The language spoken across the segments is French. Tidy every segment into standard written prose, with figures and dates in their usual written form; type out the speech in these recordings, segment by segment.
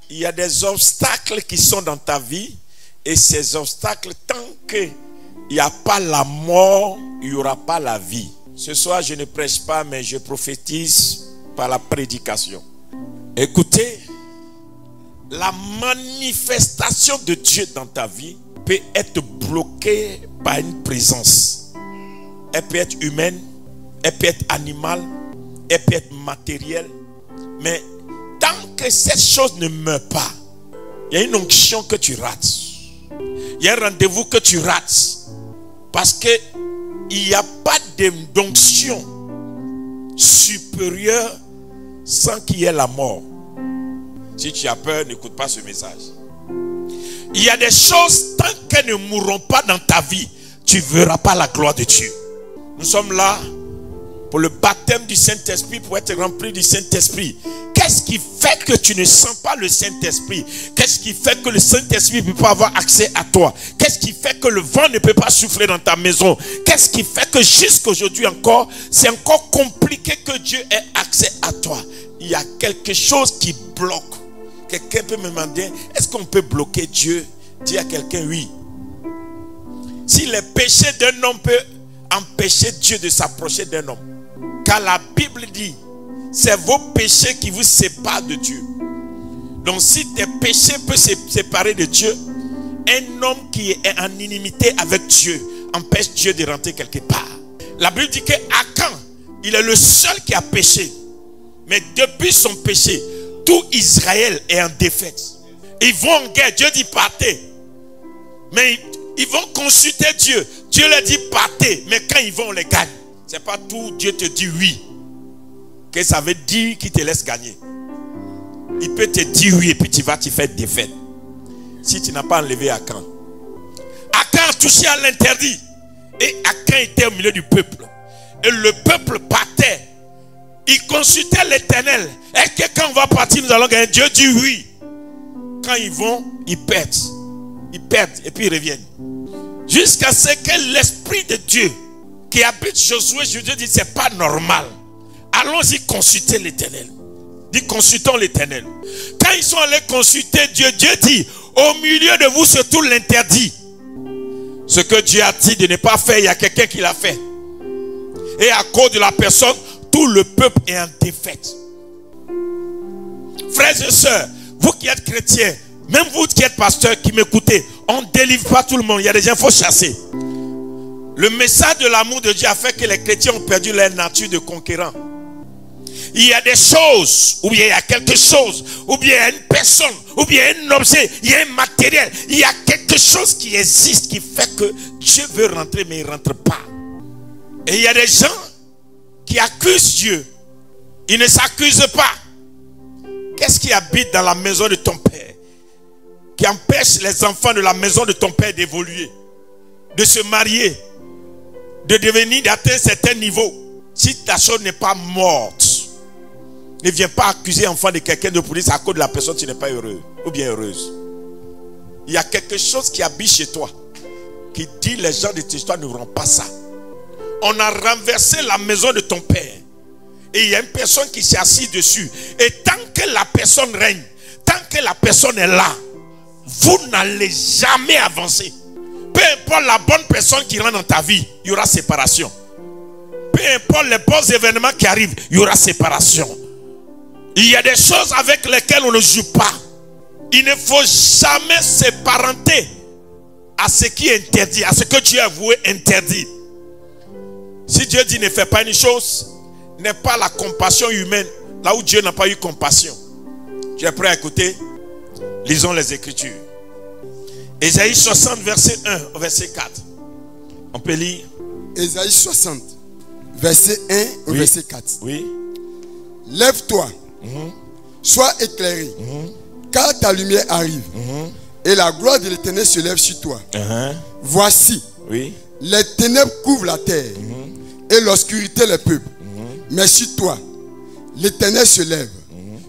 Il y a des obstacles qui sont dans ta vie. Et ces obstacles, tant qu'il n'y a pas la mort, il n'y aura pas la vie. Ce soir, je ne prêche pas, mais je prophétise par la prédication. Écoutez, la manifestation de Dieu dans ta vie peut être bloquée par une présence. Elle peut être humaine, elle peut être animale, elle peut être matérielle. Mais tant que cette chose ne meurt pas, il y a une onction que tu rates. Il y a un rendez-vous que tu rates. Parce qu'il n'y a pas d'onction supérieure sans qu'il y ait la mort. Si tu as peur, n'écoute pas ce message. Il y a des choses, tant qu'elles ne mourront pas dans ta vie, tu ne verras pas la gloire de Dieu. Nous sommes là pour le baptême du Saint-Esprit, pour être rempli du Saint-Esprit. Qu'est-ce qui fait que tu ne sens pas le Saint-Esprit? Qu'est-ce qui fait que le Saint-Esprit ne peut pas avoir accès à toi? Qu'est-ce qui fait que le vent ne peut pas souffler dans ta maison? Qu'est-ce qui fait que jusqu'aujourd'hui encore, c'est encore compliqué que Dieu ait accès à toi? Il y a quelque chose qui bloque. Quelqu'un peut me demander, est-ce qu'on peut bloquer Dieu? Dis à quelqu'un oui. Si les péchés d'un homme peuvent empêcher Dieu de s'approcher d'un homme, car la Bible dit, c'est vos péchés qui vous séparent de Dieu. Donc si tes péchés peuvent se séparer de Dieu, un homme qui est en inimité avec Dieu empêche Dieu de rentrer quelque part. La Bible dit que Akan, il est le seul qui a péché. Mais depuis son péché, tout Israël est en défaite. Ils vont en guerre, Dieu dit partez. Mais ils vont consulter Dieu. Dieu leur dit partez, mais quand ils vont, on les gagne. C'est pas tout Dieu te dit oui que ça veut dire qu'il te laisse gagner. Il peut te dire oui et puis tu vas te faire défaite. Si tu n'as pas enlevé Akan. Akan a touché à l'interdit. Et Akan était au milieu du peuple. Et le peuple partait. Il consultait l'Éternel. Est-ce que quand on va partir, nous allons gagner? Dieu dit oui. Quand ils vont, ils perdent. Ils perdent et puis ils reviennent. Jusqu'à ce que l'Esprit de Dieu qui habite Josué dit c'est pas normal. Allons-y consulter l'Éternel. Dit consultons l'Éternel. Quand ils sont allés consulter Dieu, Dieu dit au milieu de vous se trouve l'interdit. Ce que Dieu a dit de ne pas faire, il y a quelqu'un qui l'a fait. Et à cause de la personne, tout le peuple est en défaite. Frères et sœurs, vous qui êtes chrétiens, même vous qui êtes pasteurs qui m'écoutez, on ne délivre pas tout le monde. Il y a des gens qu'il faut chasser. Le message de l'amour de Dieu a fait que les chrétiens ont perdu leur nature de conquérant. Il y a des choses, ou bien il y a quelque chose, ou bien il y a une personne, ou bien un objet, il y a un matériel, il y a quelque chose qui existe qui fait que Dieu veut rentrer mais il ne rentre pas. Et il y a des gens qui accusent Dieu. Ils ne s'accusent pas. Qu'est-ce qui habite dans la maison de ton père qui empêche les enfants de la maison de ton père d'évoluer, de se marier, de devenir, d'atteindre certains niveaux? Si ta chose n'est pas morte, ne viens pas accuser l'enfant de quelqu'un de police à cause de la personne qui n'est pas heureuse ou bien heureuse. Il y a quelque chose qui habite chez toi qui dit les gens de tes histoires ne feront pas ça. On a renversé la maison de ton père et il y a une personne qui s'est assise dessus. Et tant que la personne règne, tant que la personne est là, vous n'allez jamais avancer. Peu importe la bonne personne qui rentre dans ta vie, il y aura séparation. Peu importe les bons événements qui arrivent, il y aura séparation. Il y a des choses avec lesquelles on ne joue pas. Il ne faut jamais se parenter à ce qui est interdit, à ce que Dieu a voué interdit. Si Dieu dit ne fais pas une chose, n'est pas la compassion humaine, là où Dieu n'a pas eu compassion. Tu es prêt à écouter? Lisons les Écritures. Ésaïe 60, verset 1 au verset 4. On peut lire. Ésaïe 60, verset 1 au verset 4. Oui. Lève-toi, sois éclairé, car ta lumière arrive, et la gloire de l'Éternel se lève sur toi. Voici, les ténèbres couvrent la terre, et l'obscurité les peuples. Mais sur toi, l'Éternel se lève.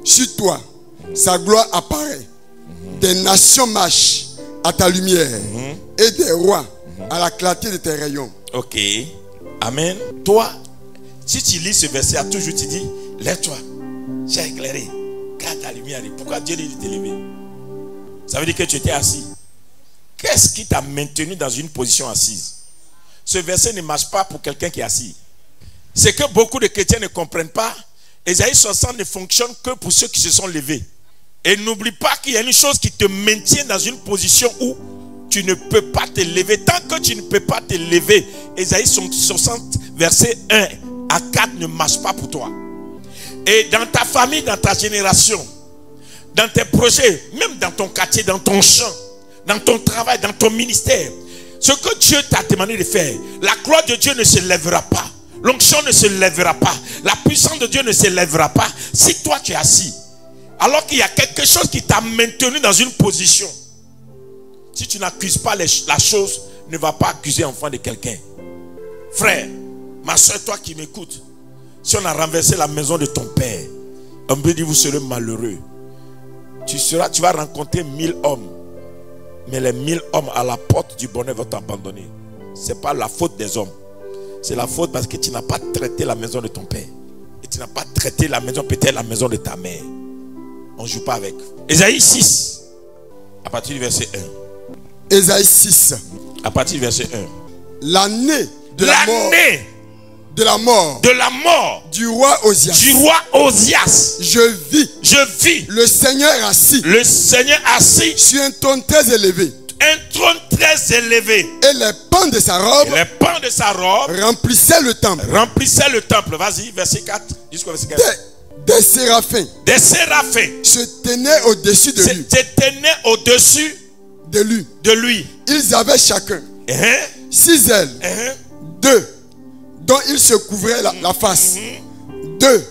Sur toi, sa gloire apparaît. Des nations marchent à ta lumière, et des rois à la clarté de tes rayons. Ok. Amen. Toi, si tu lis ce verset, à toujours tu dis, lève-toi, j'ai éclairé. Car ta lumière arrive. Pourquoi Dieu dit de te lever? Ça veut dire que tu étais assis. Qu'est-ce qui t'a maintenu dans une position assise? Ce verset ne marche pas pour quelqu'un qui est assis. C'est que beaucoup de chrétiens ne comprennent pas. Ésaïe 60 ne fonctionne que pour ceux qui se sont levés. Et n'oublie pas qu'il y a une chose qui te maintient dans une position où tu ne peux pas te lever. Tant que tu ne peux pas te lever, Ésaïe 60 verset 1 à 4 ne marche pas pour toi. Et dans ta famille, dans ta génération, dans tes projets, même dans ton quartier, dans ton champ, dans ton travail, dans ton ministère, ce que Dieu t'a demandé de faire, la gloire de Dieu ne se lèvera pas. L'onction ne se lèvera pas. La puissance de Dieu ne se lèvera pas si toi tu es assis. Alors qu'il y a quelque chose qui t'a maintenu dans une position. Si tu n'accuses pas la chose, ne va pas accuser l'enfant de quelqu'un. Frère, ma soeur, toi qui m'écoutes, si on a renversé la maison de ton père, on peut dire vous serez malheureux. Tu vas rencontrer 1000 hommes. Mais les 1000 hommes à la porte du bonheur vont t'abandonner. Ce n'est pas la faute des hommes. C'est la faute parce que tu n'as pas traité la maison de ton père. Et tu n'as pas traité la maison, peut-être la maison de ta mère. On ne joue pas avec. Ésaïe 6, à partir du verset 1. Ésaïe 6. À partir du verset 1. L'année de la mort du roi Osias. Je vis le Seigneur assis sur un trône très élevé. Et les pans de sa robe remplissaient le temple. Vas-y, verset 4 jusqu'au verset 4. Des séraphins se tenaient au-dessus de lui. Ils avaient chacun 6 ailes, 2 dont ils se couvraient la face, 2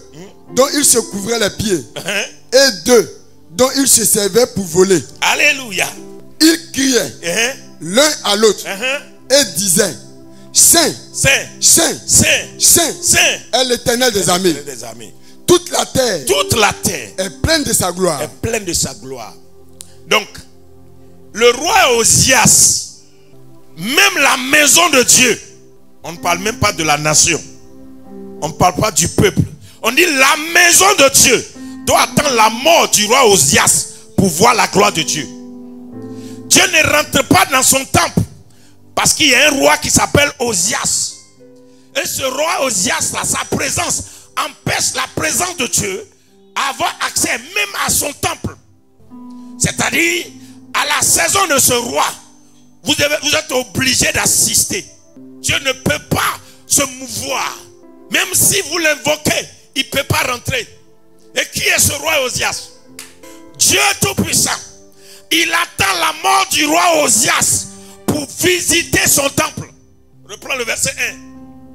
dont ils se couvraient les pieds, et 2 dont ils se servaient pour voler. Alléluia. Ils criaient l'un à l'autre et disaient: Saint, Saint, Saint, Saint, Saint est l'Éternel des armées. Toute la terre est pleine de sa gloire. Donc, le roi Osias, même la maison de Dieu, on ne parle même pas de la nation, on ne parle pas du peuple, on dit la maison de Dieu doit attendre la mort du roi Osias pour voir la gloire de Dieu. Dieu ne rentre pas dans son temple parce qu'il y a un roi qui s'appelle Osias. Et ce roi Osias, là, sa présence empêche la présence de Dieu à avoir accès même à son temple. C'est-à-dire, à la saison de ce roi, vous êtes obligé d'assister. Dieu ne peut pas se mouvoir. Même si vous l'invoquez, il ne peut pas rentrer. Et qui est ce roi Osias? Dieu Tout-Puissant. Il attend la mort du roi Osias pour visiter son temple. Reprends le verset 1.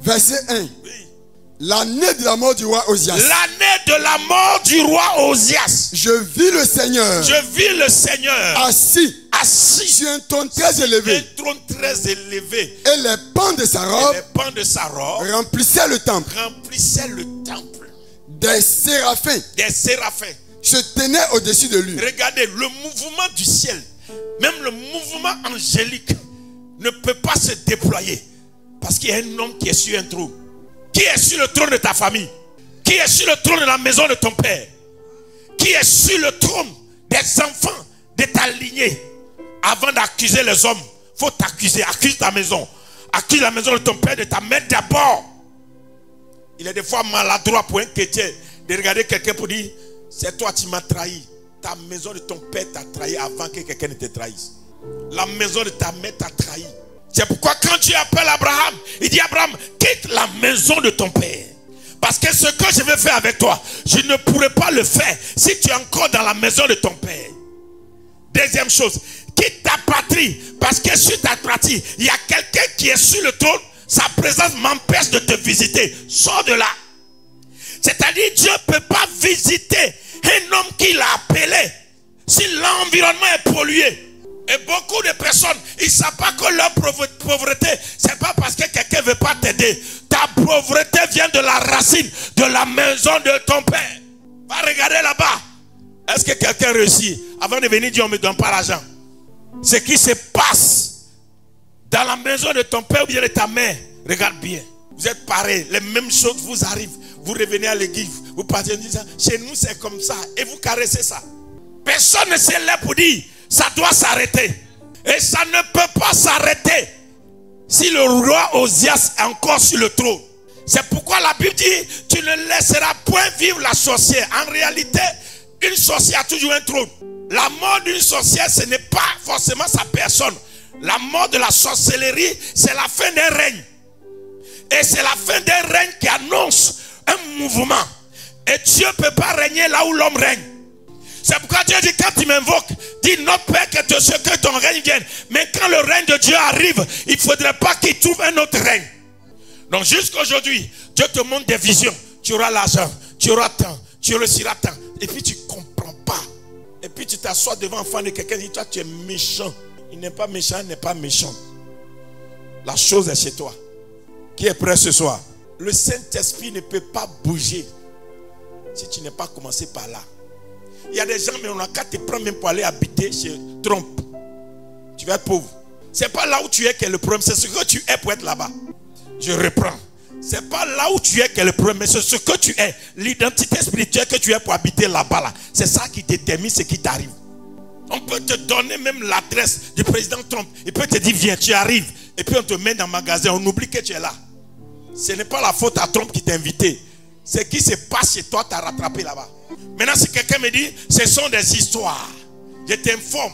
Verset 1. Oui. L'année de la mort du roi Osias. L'année de la mort du roi Osias. Je vis le Seigneur. Assis sur un trône très élevé. Et les pans de sa robe remplissaient le temple. Des séraphins se tenaient au-dessus de lui. Regardez, le mouvement du ciel, même le mouvement angélique, ne peut pas se déployer. Parce qu'il y a un homme qui est sur un trône. Qui est sur le trône de ta famille? Qui est sur le trône de la maison de ton père? Qui est sur le trône des enfants de ta lignée? Avant d'accuser les hommes, il faut t'accuser. Accuse ta maison. Accuse la maison de ton père, de ta mère d'abord. Il est des fois maladroit pour un chrétien de regarder quelqu'un pour dire: c'est toi qui m'as trahi. Ta maison de ton père t'a trahi avant que quelqu'un ne te trahisse. La maison de ta mère t'a trahi. C'est pourquoi quand Dieu appelle Abraham, il dit: Abraham, quitte la maison de ton père. Parce que ce que je vais faire avec toi, je ne pourrai pas le faire si tu es encore dans la maison de ton père. Deuxième chose, quitte ta patrie. Parce que sur ta patrie, il y a quelqu'un qui est sur le trône. Sa présence m'empêche de te visiter. Sors de là. C'est-à-dire, Dieu ne peut pas visiter un homme qu'il a appelé si l'environnement est pollué. Et beaucoup de personnes, ils ne savent pas que leur pauvreté, ce n'est pas parce que quelqu'un ne veut pas t'aider. Ta pauvreté vient de la racine de la maison de ton père. Va regarder là-bas. Est-ce que quelqu'un réussit? Avant de venir dire: on ne me donne pas l'argent. Ce qui se passe dans la maison de ton père ou bien de ta mère, regarde bien. Vous êtes pareils, les mêmes choses vous arrivent. vous revenez à l'église, vous partez, vous dites, chez nous c'est comme ça, et vous caressez ça. Personne ne s'est là pour dire, ça doit s'arrêter. Et ça ne peut pas s'arrêter si le roi Osias est encore sur le trône. C'est pourquoi la Bible dit, tu ne laisseras point vivre la sorcière. En réalité, une sorcière a toujours un trône. La mort d'une sorcière, ce n'est pas forcément sa personne. La mort de la sorcellerie, c'est la fin d'un règne. Et c'est la fin d'un règne qui annonce un mouvement. Et Dieu ne peut pas régner là où l'homme règne. C'est pourquoi Dieu dit, quand tu m'invoques, dis notre Père que ton règne vienne. Mais quand le règne de Dieu arrive, il ne faudrait pas qu'il trouve un autre règne. Donc jusqu'à aujourd'hui, Dieu te montre des visions. Tu auras l'argent, tu auras tant, tu réussiras tant. Et puis tu ne comprends pas. Et puis tu t'assois devant l'enfant de quelqu'un et dis, toi tu es méchant. Il n'est pas méchant, il n'est pas méchant. La chose est chez toi. Qui est prêt ce soir? Le Saint-Esprit ne peut pas bouger si tu n'es pas commencé par là. Il y a des gens, mais on n'a qu'à te prendre même pour aller habiter chez Trump. Tu vas être pauvre. Ce n'est pas là où tu es qu'est le problème, c'est ce que tu es pour être là-bas. Je reprends. Ce n'est pas là où tu es qu'est le problème, mais c'est ce que tu es. L'identité spirituelle que tu es pour habiter là-bas. Là. C'est ça qui détermine ce qui t'arrive. On peut te donner même l'adresse du président Trump. Il peut te dire, viens, tu arrives. Et puis on te met dans le magasin, on oublie que tu es là. Ce n'est pas la faute à Trump qui t'a invité. Ce qui se passe chez toi, t'as rattrapé là-bas. Maintenant, si quelqu'un me dit, ce sont des histoires, je t'informe,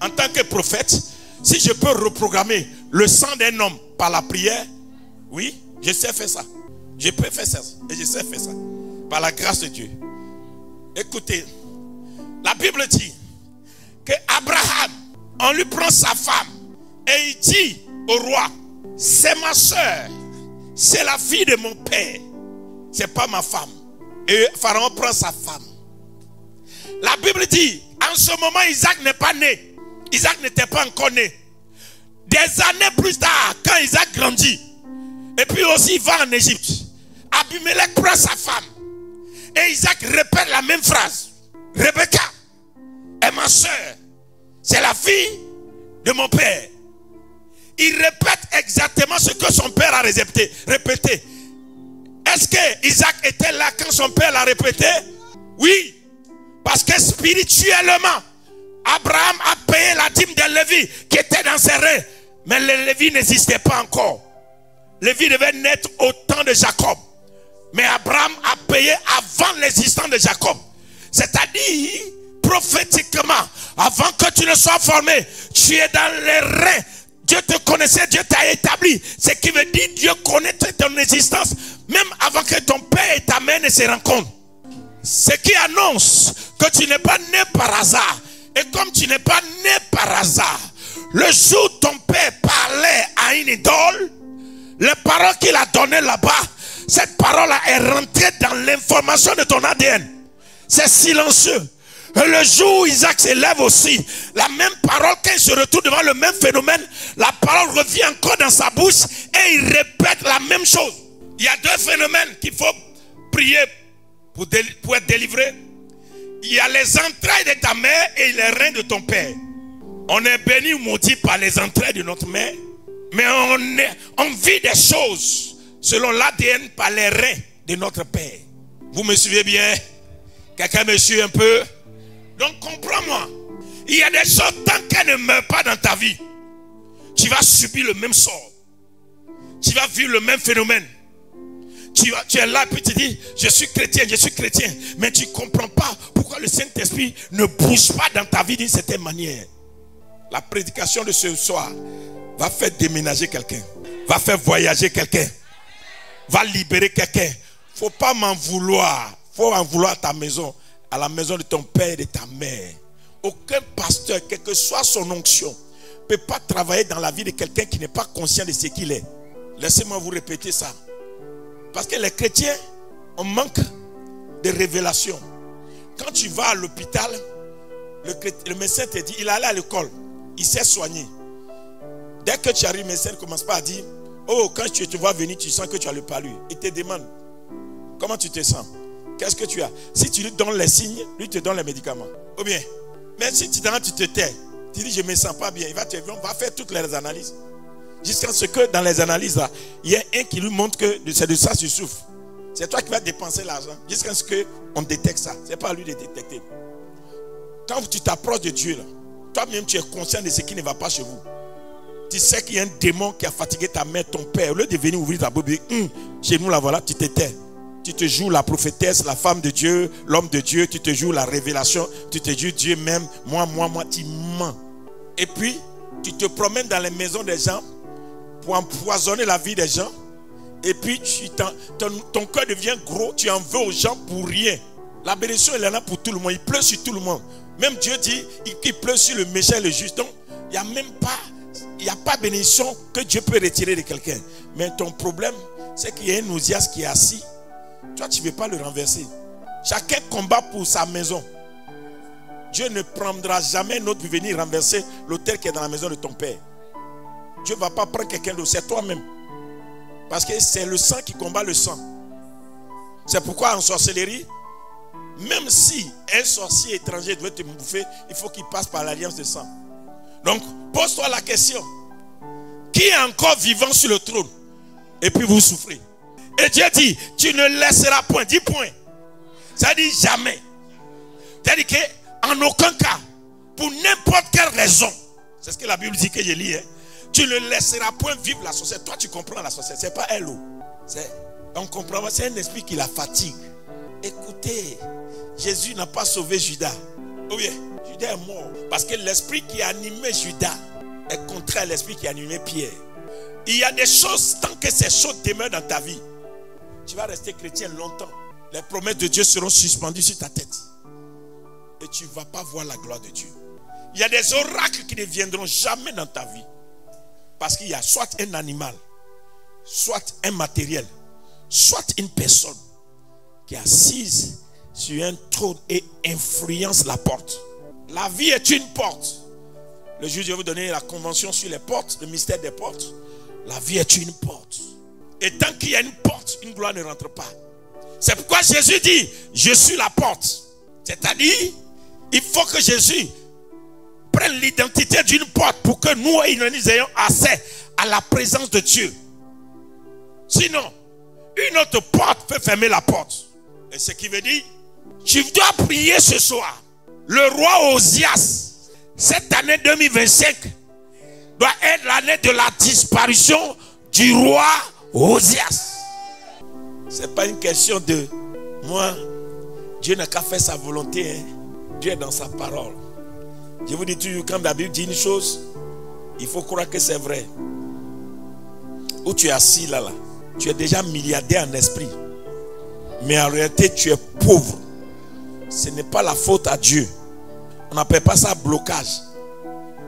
en tant que prophète, si je peux reprogrammer le sang d'un homme par la prière, oui, je sais faire ça. Je peux faire ça. Et je sais faire ça. Par la grâce de Dieu. Écoutez, la Bible dit que Abraham, on lui prend sa femme et il dit au roi, c'est ma soeur, c'est la fille de mon père, c'est pas ma femme. Et Pharaon prend sa femme. La Bible dit, en ce moment Isaac n'est pas né. Isaac n'était pas encore né. Des années plus tard, quand Isaac grandit, et puis aussi il va en Égypte, Abimelech prend sa femme. Et Isaac répète la même phrase. Rebecca est ma soeur, c'est la fille de mon père. Il répète exactement ce que son père a répété. Est-ce que Isaac était là quand son père l'a répété? Oui. Parce que spirituellement, Abraham a payé la dîme de Lévi qui était dans ses reins. Mais le Lévi n'existait pas encore. Lévi devait naître au temps de Jacob. Mais Abraham a payé avant l'existence de Jacob. C'est-à-dire, prophétiquement, avant que tu ne sois formé, tu es dans les reins. Dieu te connaissait, Dieu t'a établi. Ce qui veut dire Dieu connaît ton existence même avant que ton père et ta mère ne se rencontrent. Ce qui annonce que tu n'es pas né par hasard. Et comme tu n'es pas né par hasard, le jour où ton père parlait à une idole, les paroles qu'il a données là-bas, cette parole-là est rentrée dans l'information de ton ADN. C'est silencieux. Et le jour où Isaac s'élève aussi, la même parole, quand il se retrouve devant le même phénomène, la parole revient encore dans sa bouche et il répète la même chose. Il y a deux phénomènes qu'il faut prier pour être délivré. Il y a les entrailles de ta mère et les reins de ton père. On est béni ou maudit par les entrailles de notre mère, mais on vit des choses selon l'ADN par les reins de notre père. Vous me suivez bien? Quelqu'un me suit un peu? Donc comprends-moi, il y a des choses, tant qu'elles ne meurent pas dans ta vie, tu vas subir le même sort. Tu vas vivre le même phénomène. Tu es là et tu dis, je suis chrétien, mais tu ne comprends pas pourquoi le Saint-Esprit ne bouge pas dans ta vie d'une certaine manière. La prédication de ce soir va faire déménager quelqu'un, va faire voyager quelqu'un, va libérer quelqu'un. Il ne faut pas m'en vouloir. Il faut en vouloir à ta maison, à la maison de ton père et de ta mère. Aucun pasteur, quelle que soit son onction, ne peut pas travailler dans la vie de quelqu'un qui n'est pas conscient de ce qu'il est. Laissez-moi vous répéter ça. Parce que les chrétiens, on manque de révélation. Quand tu vas à l'hôpital, le médecin te dit, il est allé à l'école, il s'est soigné. Dès que tu arrives, le médecin ne commence pas à dire, oh, quand tu te vois venir, tu sens que tu as le palu. Il te demande, comment tu te sens? Qu'est-ce que tu as? Si tu lui donnes les signes, lui te donne les médicaments. Ou bien, même si tu te tais, tu dis, je ne me sens pas bien, il va faire toutes les analyses. Jusqu'à ce que dans les analyses là, il y a un qui lui montre que c'est de ça qu'il souffre. C'est toi qui vas dépenser l'argent jusqu'à ce qu'on détecte ça. Ce n'est pas à lui de détecter. Quand tu t'approches de Dieu, toi-même tu es conscient de ce qui ne va pas chez vous. Tu sais qu'il y a un démon qui a fatigué ta mère, ton père. Au lieu de venir ouvrir ta bouche, chez nous là voilà, tu te tais. Tu te joues la prophétesse, la femme de Dieu, l'homme de Dieu. Tu te joues la révélation. Tu te joues Dieu même. Moi, tu mens. Et puis, tu te promènes dans les maisons des gens pour empoisonner la vie des gens. Et puis, ton cœur devient gros. Tu en veux aux gens pour rien. La bénédiction, elle en a pour tout le monde. Il pleut sur tout le monde. Même Dieu dit qu'il pleut sur le méchant et le juste. Donc, il n'y a pas de bénédiction que Dieu peut retirer de quelqu'un. Mais ton problème, c'est qu'il y a un Osias qui est assis. Toi, tu ne veux pas le renverser. Chacun combat pour sa maison. Dieu ne prendra jamais un autre pour venir renverser l'autel qui est dans la maison de ton père. Dieu ne va pas prendre quelqu'un d'autre, c'est toi-même. Parce que c'est le sang qui combat le sang. C'est pourquoi en sorcellerie, même si un sorcier étranger doit te bouffer, il faut qu'il passe par l'alliance de sang. Donc, pose-toi la question. Qui est encore vivant sur le trône? Et puis vous souffrez. Et Dieu dit, tu ne laisseras point, dis point. Ça dit jamais. C'est-à-dire qu'en aucun cas, pour n'importe quelle raison, c'est ce que la Bible dit que je lis, tu ne laisseras point vivre la sorcière. Toi tu comprends la sorcière, c'est pas elle. On comprend, c'est un esprit qui la fatigue. Écoutez, Jésus n'a pas sauvé Judas. Oh bien, Judas est mort. Parce que l'esprit qui a animé Judas est contraire à l'esprit qui a animé Pierre. Il y a des choses, tant que ces choses demeurent dans ta vie, tu vas rester chrétien longtemps. Les promesses de Dieu seront suspendues sur ta tête. Et tu ne vas pas voir la gloire de Dieu. Il y a des oracles qui ne viendront jamais dans ta vie. Parce qu'il y a soit un animal, soit un matériel, soit une personne qui est assise sur un trône et influence la porte. La vie est une porte. Le juge va vous donner la convention sur les portes, le mystère des portes. La vie est une porte. Et tant qu'il y a une porte, une gloire ne rentre pas. C'est pourquoi Jésus dit, je suis la porte. C'est-à-dire, il faut que Jésus prenne l'identité d'une porte pour que nous ayons accès à la présence de Dieu. Sinon, une autre porte peut fermer la porte. Et ce qui veut dire, tu dois prier ce soir. Le roi Osias, cette année 2025, doit être l'année de la disparition du roi Osias. Ce n'est pas une question de moi, Dieu n'a qu'à faire sa volonté. Dieu est dans sa parole. Je vous dis toujours, quand la Bible dit une chose, il faut croire que c'est vrai. Où tu es assis là, tu es déjà milliardaire en esprit. Mais en réalité, tu es pauvre. Ce n'est pas la faute à Dieu. On n'appelle pas ça blocage.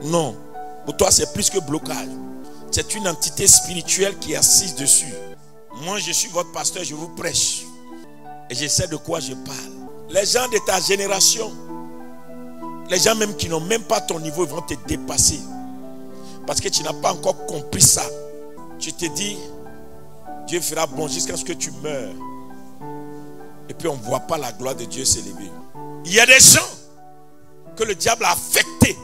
Non. Pour toi, c'est plus que blocage. C'est une entité spirituelle qui est assise dessus. Moi, je suis votre pasteur, je vous prêche. Et je sais de quoi je parle. Les gens de ta génération, les gens même qui n'ont même pas ton niveau, ils vont te dépasser. Parce que tu n'as pas encore compris ça. Tu te dis, Dieu fera bon jusqu'à ce que tu meurs. Et puis on ne voit pas la gloire de Dieu s'élever. Il y a des gens que le diable a affectés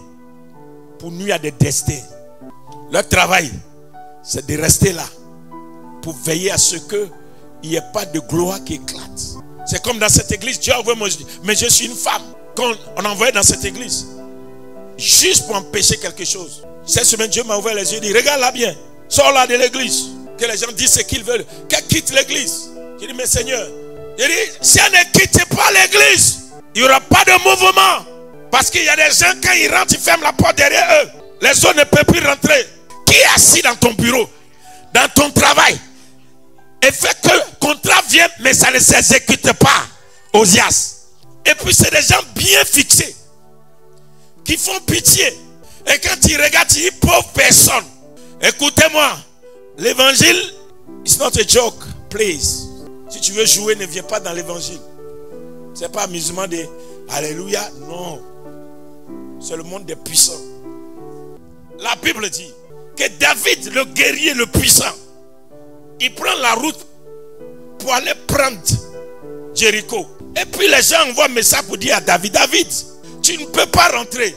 pour nuire à des destins. Leur travail, c'est de rester là pour veiller à ce qu'il n'y ait pas de gloire qui éclate. C'est comme dans cette église, Dieu a envoyé moi, mais je suis une femme. Quand on envoyait dans cette église, juste pour empêcher quelque chose. Cette semaine, Dieu m'a ouvert les yeux et dit, regarde là bien, sors là de l'église. Que les gens disent ce qu'ils veulent, qu'elle quitte l'église. J'ai dit, mais Seigneur, j'ai dit, si elle ne quitte pas l'église, il n'y aura pas de mouvement. Parce qu'il y a des gens, quand ils rentrent, ils ferment la porte derrière eux. Les autres ne peuvent plus rentrer. Qui est assis dans ton bureau, dans ton travail, et fait que le contrat vient, mais ça ne s'exécute pas, Osias. Et puis c'est des gens bien fixés, qui font pitié. Et quand ils regardent, ils disent, pauvre personne. Écoutez-moi, l'évangile, it's not a joke, please. Si tu veux jouer, ne viens pas dans l'évangile. Ce n'est pas amusement de Alléluia, non. C'est le monde des puissants. La Bible dit que David, le guerrier le puissant, il prend la route pour aller prendre Jéricho. Et puis les gens envoient un message pour dire à David, David, tu ne peux pas rentrer.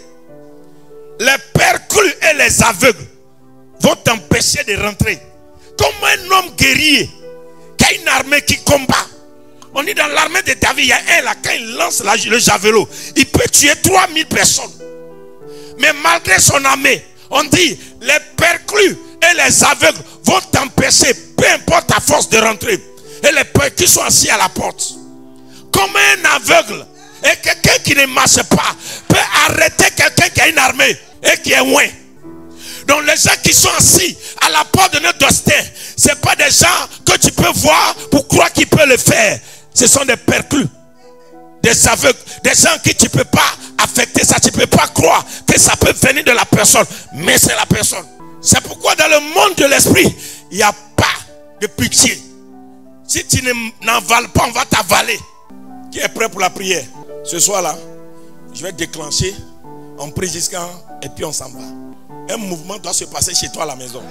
Les perclus et les aveugles vont t'empêcher de rentrer. Comme un homme guerrier qui a une armée qui combat. On dit dans l'armée de David, il y a un là, quand il lance le javelot, il peut tuer 3000 personnes. Mais malgré son armée, on dit, les perclus et les aveugles vont t'empêcher, peu importe ta force de rentrer. Et les perclus sont assis à la porte. Comme un aveugle et quelqu'un qui ne marche pas peut arrêter quelqu'un qui a une armée et qui est loin. Donc les gens qui sont assis à la porte de notre destin, ce n'est pas des gens que tu peux voir pour croire qu'ils peuvent le faire. Ce sont des perclus, des aveugles, des gens que tu ne peux pas affecter ça. Tu ne peux pas croire que ça peut venir de la personne, mais c'est la personne. C'est pourquoi dans le monde de l'esprit, il n'y a pas de pitié. Si tu n'avales pas, on va t'avaler. Qui est prêt pour la prière? Ce soir-là, je vais déclencher, on prie jusqu'à et puis on s'en va. Un mouvement doit se passer chez toi à la maison.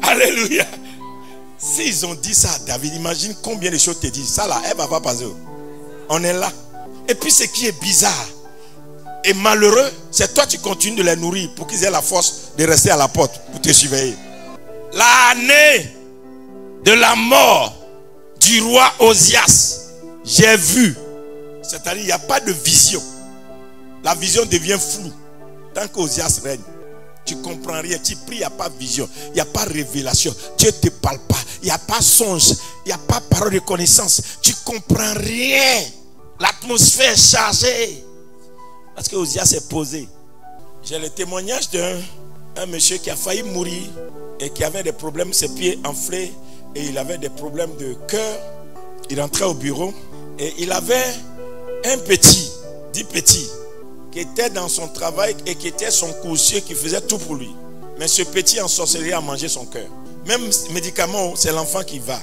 Alléluia. S'ils ont dit ça à David, imagine combien de choses te disent. Ça là, elle va pas passer. On est là. Et puis ce qui est bizarre et malheureux, c'est toi tu continues de les nourrir pour qu'ils aient la force de rester à la porte pour te surveiller. L'année de la mort du roi Osias, j'ai vu. C'est-à-dire il n'y a pas de vision. La vision devient floue. Tant qu'Osias règne, tu ne comprends rien. Tu pries, il n'y a pas de vision. Il n'y a pas de révélation. Dieu ne te parle pas. Il n'y a pas de songe. Il n'y a pas de parole de connaissance. Tu ne comprends rien. L'atmosphère est chargée. Parce que Osias est posé. J'ai le témoignage d'un monsieur qui a failli mourir et qui avait des problèmes, ses pieds enflés et il avait des problèmes de cœur. Il rentrait au bureau et il avait un petit, dit petit, qui était dans son travail et qui était son coursier qui faisait tout pour lui. Mais ce petit en sorcellerie a mangé son cœur. Même médicaments, c'est l'enfant qui va.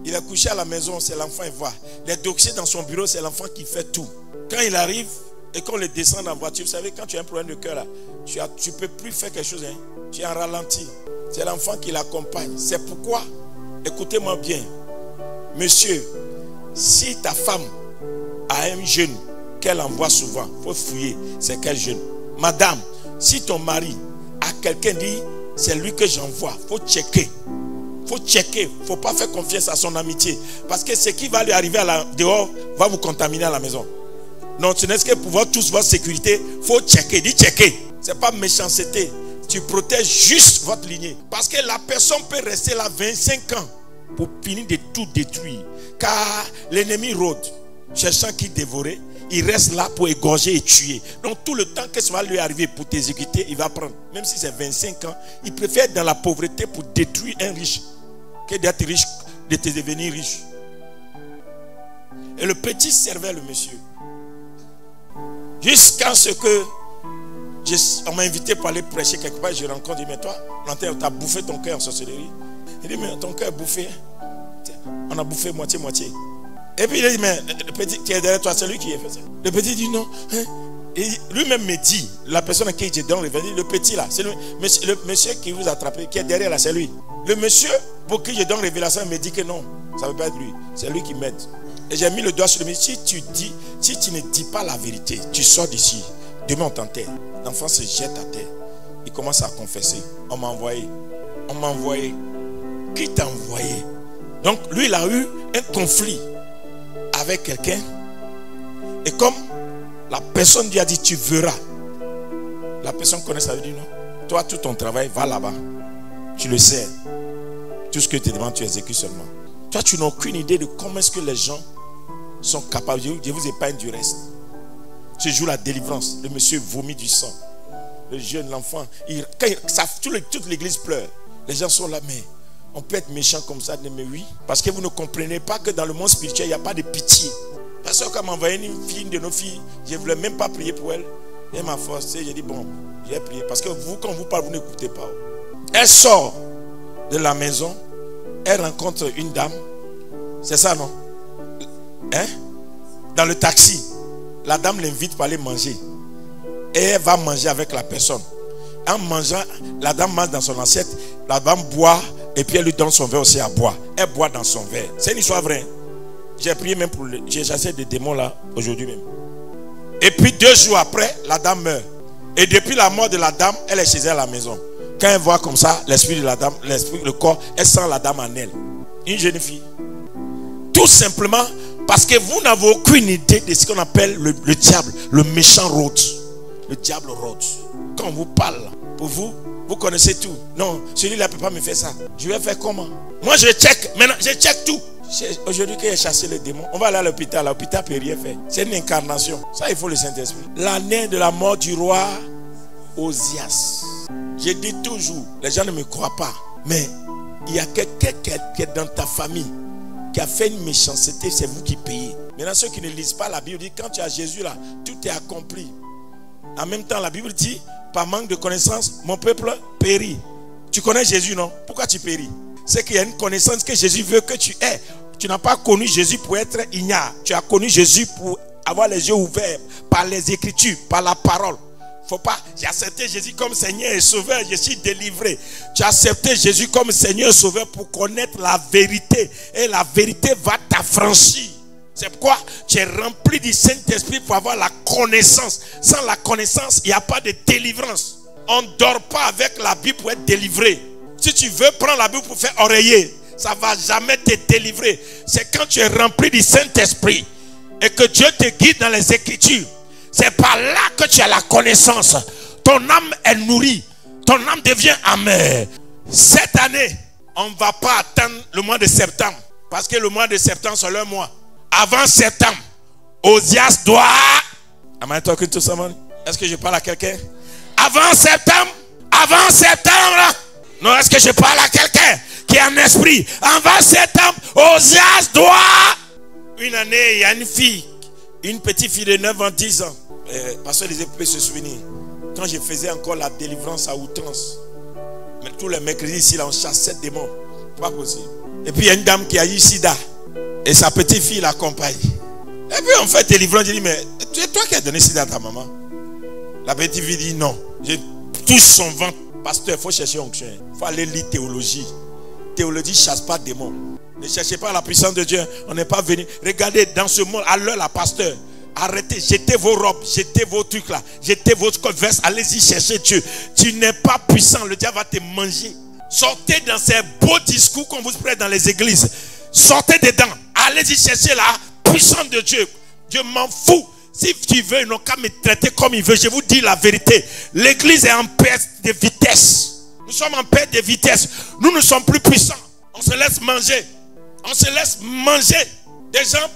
Il a couché à la maison, c'est l'enfant qui va. Les dossiers dans son bureau, c'est l'enfant qui fait tout. Quand il arrive et qu'on le descend en voiture, vous savez, quand tu as un problème de cœur là, tu ne peux plus faire quelque chose. Hein? Tu es en ralenti. C'est l'enfant qui l'accompagne. C'est pourquoi, écoutez-moi bien, monsieur, si ta femme a un jeune qu'elle envoie souvent, il faut fouiller, c'est quel jeune. Madame, si ton mari a quelqu'un dit, c'est lui que j'envoie, il faut checker. Il faut checker, il ne faut pas faire confiance à son amitié. Parce que ce qui va lui arriver dehors va vous contaminer à la maison. Donc, ce n'est que pour voir tous votre sécurité, il faut checker, dis checker. Ce n'est pas méchanceté. Tu protèges juste votre lignée. Parce que la personne peut rester là 25 ans pour finir de tout détruire. Car l'ennemi rôde, cherchant qui dévorer. Il reste là pour égorger et tuer. Donc tout le temps que ça va lui arriver pour t'exécuter, il va prendre. Même si c'est 25 ans, il préfère être dans la pauvreté pour détruire un riche que d'être riche, de te devenir riche. Et le petit servait le monsieur. Jusqu'à ce que on m'a invité pour aller prêcher quelque part, je rencontre, je dis, mais toi, tu as bouffé ton cœur en sorcellerie. Il dit, mais ton cœur est bouffé. On a bouffé moitié. Et puis il dit, mais le petit qui est derrière toi, c'est lui qui a fait ça. Le petit dit non. Hein? Et lui-même me dit, la personne à qui j'ai donné le petit là, c'est le monsieur qui vous a attrapé, qui est derrière là, c'est lui. Le monsieur pour qui je donne révélation me dit que non, ça ne peut pas être lui. C'est lui qui m'aide. Et j'ai mis le doigt sur le monsieur. Si tu ne dis pas la vérité, tu sors d'ici. Demain on t'enterre. L'enfant se jette à terre. Il commence à confesser. On m'a envoyé. Qui t'a envoyé? Donc lui il a eu un conflit avec quelqu'un. Et comme la personne lui a dit tu verras, la personne connaît ça, veut dire non. Toi tout ton travail va là-bas. Tu le sais. Tout ce que tu te demandes tu exécutes seulement. Toi tu n'as aucune idée de comment est-ce que les gens sont capables. Je vous épargne du reste. Ce jour la délivrance, le monsieur vomit du sang. Le jeune, l'enfant, toute l'église pleure. Les gens sont là, mais on peut être méchant comme ça, mais oui. Parce que vous ne comprenez pas que dans le monde spirituel, il n'y a pas de pitié. Parce que quand m'a envoyé une fille, une de nos filles, je ne voulais même pas prier pour elle. Elle m'a forcé, j'ai dit bon, j'ai prié. Parce que vous, quand vous parlez, vous n'écoutez pas. Elle sort de la maison, elle rencontre une dame. C'est ça, non? Hein? Dans le taxi, la dame l'invite pour aller manger. Et elle va manger avec la personne. En mangeant, la dame mange dans son assiette, la dame boit. Et puis elle lui donne son verre aussi à boire. Elle boit dans son verre. C'est une histoire vraie. J'ai prié même pour j'ai chassé des démons là aujourd'hui même. Et puis 2 jours après, la dame meurt. Et depuis la mort de la dame, elle est chez elle à la maison. quand elle voit comme ça, l'esprit de la dame, le corps, elle sent la dame en elle. Une jeune fille. Tout simplement parce que vous n'avez aucune idée de ce qu'on appelle le diable, le méchant rôde. Le diable rôde. Quand on vous parle, pour vous, vous connaissez tout. Non, celui-là ne peut pas me faire ça. Je vais faire comment? Moi je check, maintenant je check tout. Aujourd'hui qu'il a chassé le démon, on va aller à l'hôpital. L'hôpital ne peut rien faire. C'est une incarnation. Ça, il faut le Saint-Esprit. L'année de la mort du roi Osias. Je dis toujours, les gens ne me croient pas, mais il y a quelqu'un qui est dans ta famille qui a fait une méchanceté, c'est vous qui payez. Maintenant, ceux qui ne lisent pas la Bible disent, quand tu as Jésus là, tout est accompli. En même temps, la Bible dit, par manque de connaissance, mon peuple périt. Tu connais Jésus, non? Pourquoi tu péris? C'est qu'il y a une connaissance que Jésus veut que tu aies. Tu n'as pas connu Jésus pour être ignare. Tu as connu Jésus pour avoir les yeux ouverts par les Écritures, par la parole. Faut pas, j'ai accepté Jésus comme Seigneur et Sauveur, je suis délivré. Tu as accepté Jésus comme Seigneur et Sauveur pour connaître la vérité. Et la vérité va t'affranchir. C'est pourquoi tu es rempli du Saint-Esprit pour avoir la connaissance. Sans la connaissance, il n'y a pas de délivrance. On ne dort pas avec la Bible pour être délivré. Si tu veux prendre la Bible pour faire oreiller, ça ne va jamais te délivrer. C'est quand tu es rempli du Saint-Esprit et que Dieu te guide dans les Écritures. C'est par là que tu as la connaissance. Ton âme est nourrie. Ton âme devient amère. Cette année, on ne va pas attendre le mois de septembre. Parce que le mois de septembre, c'est le mois. Avant septembre, Osias doit... Am I talking to someone? Est-ce que je parle à quelqu'un? Avant septembre, non, est-ce que je parle à quelqu'un qui est en esprit? Avant septembre, Osias doit... Une année, il y a une fille, une petite fille de 9 ans, 10 ans. Pasteur Elisée peut se souvenir. Quand je faisais encore la délivrance à outrance. Mais tous les mercredis ici, là, on chassait des démons. Pas possible. Et puis il y a une dame qui a eu sida. Et sa petite fille l'accompagne. Et puis on fait délivrance. Je dis, mais c'est toi qui as donné sida à ta maman? La petite fille dit non. Je touche son ventre. Pasteur, il faut chercher onction. Il faut aller lire théologie. Théologie ne chasse pas démons. Ne cherchez pas la puissance de Dieu. On n'est pas venu. Regardez dans ce monde, à l'heure, la pasteur. Arrêtez, jetez vos robes, jetez vos trucs là, jetez vos vestes, allez-y chercher Dieu. Tu n'es pas puissant, le diable va te manger. Sortez dans ces beaux discours qu'on vous prête dans les églises. Sortez dedans, allez-y chercher la puissance de Dieu. Dieu m'en fout. Si tu veux, ils n'ont qu'à me traiter comme ils veulent. Je vous dis la vérité. L'église est en perte de vitesse. Nous sommes en perte de vitesse. Nous ne sommes plus puissants. On se laisse manger. On se laisse manger. Des gens,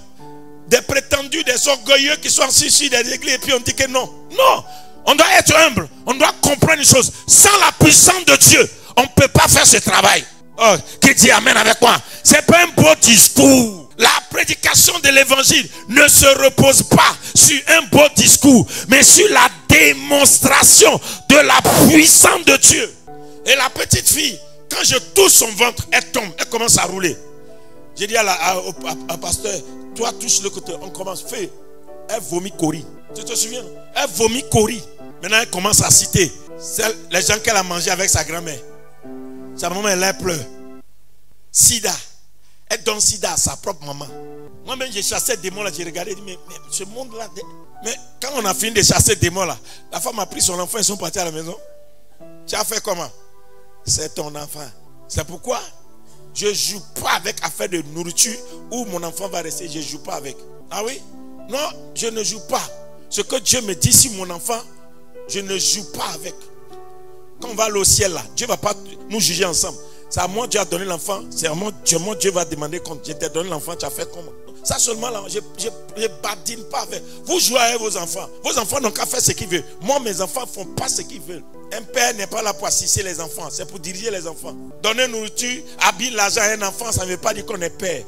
des prétendus, des orgueilleux qui sont assis sur des églises et puis on dit que non. Non. On doit être humble. On doit comprendre une chose. Sans la puissance de Dieu, on ne peut pas faire ce travail. Oh, qui dit amen avec moi? C'est pas un beau discours. La prédication de l'évangile ne se repose pas sur un beau discours, mais sur la démonstration de la puissance de Dieu. Et la petite fille, quand je touche son ventre, elle tombe, elle commence à rouler. J'ai dit à pasteur, toi touche le côté, on commence, fais. Elle vomit Cori. Tu te souviens? Elle vomit Cori. Maintenant elle commence à citer les gens qu'elle a mangé avec sa grand-mère. Sa maman elle pleure. Sida. Elle donne sida à sa propre maman. Moi-même j'ai chassé des démons là, j'ai regardé, j'ai dit mais ce monde là. Mais quand on a fini de chasser des démons là, la femme a pris son enfant, ils sont partis à la maison. Tu as fait comment? C'est ton enfant. C'est pourquoi je ne joue pas avec affaire de nourriture où mon enfant va rester, je ne joue pas avec. Ah oui? Non, je ne joue pas. Ce que Dieu me dit sur mon enfant, je ne joue pas avec. Quand on va aller au ciel là, Dieu ne va pas nous juger ensemble. C'est à moi Dieu a donné l'enfant. C'est à moi Dieu va demander compte. Je t'ai donné l'enfant, tu as fait comment? Ça seulement là, je ne badine pas avec. Vous jouez avec vos enfants. Vos enfants n'ont qu'à faire ce qu'ils veulent. Moi, mes enfants ne font pas ce qu'ils veulent. Un père n'est pas là pour assister les enfants. C'est pour diriger les enfants. Donner nourriture, habiller l'argent à un enfant, ça ne veut pas dire qu'on est père.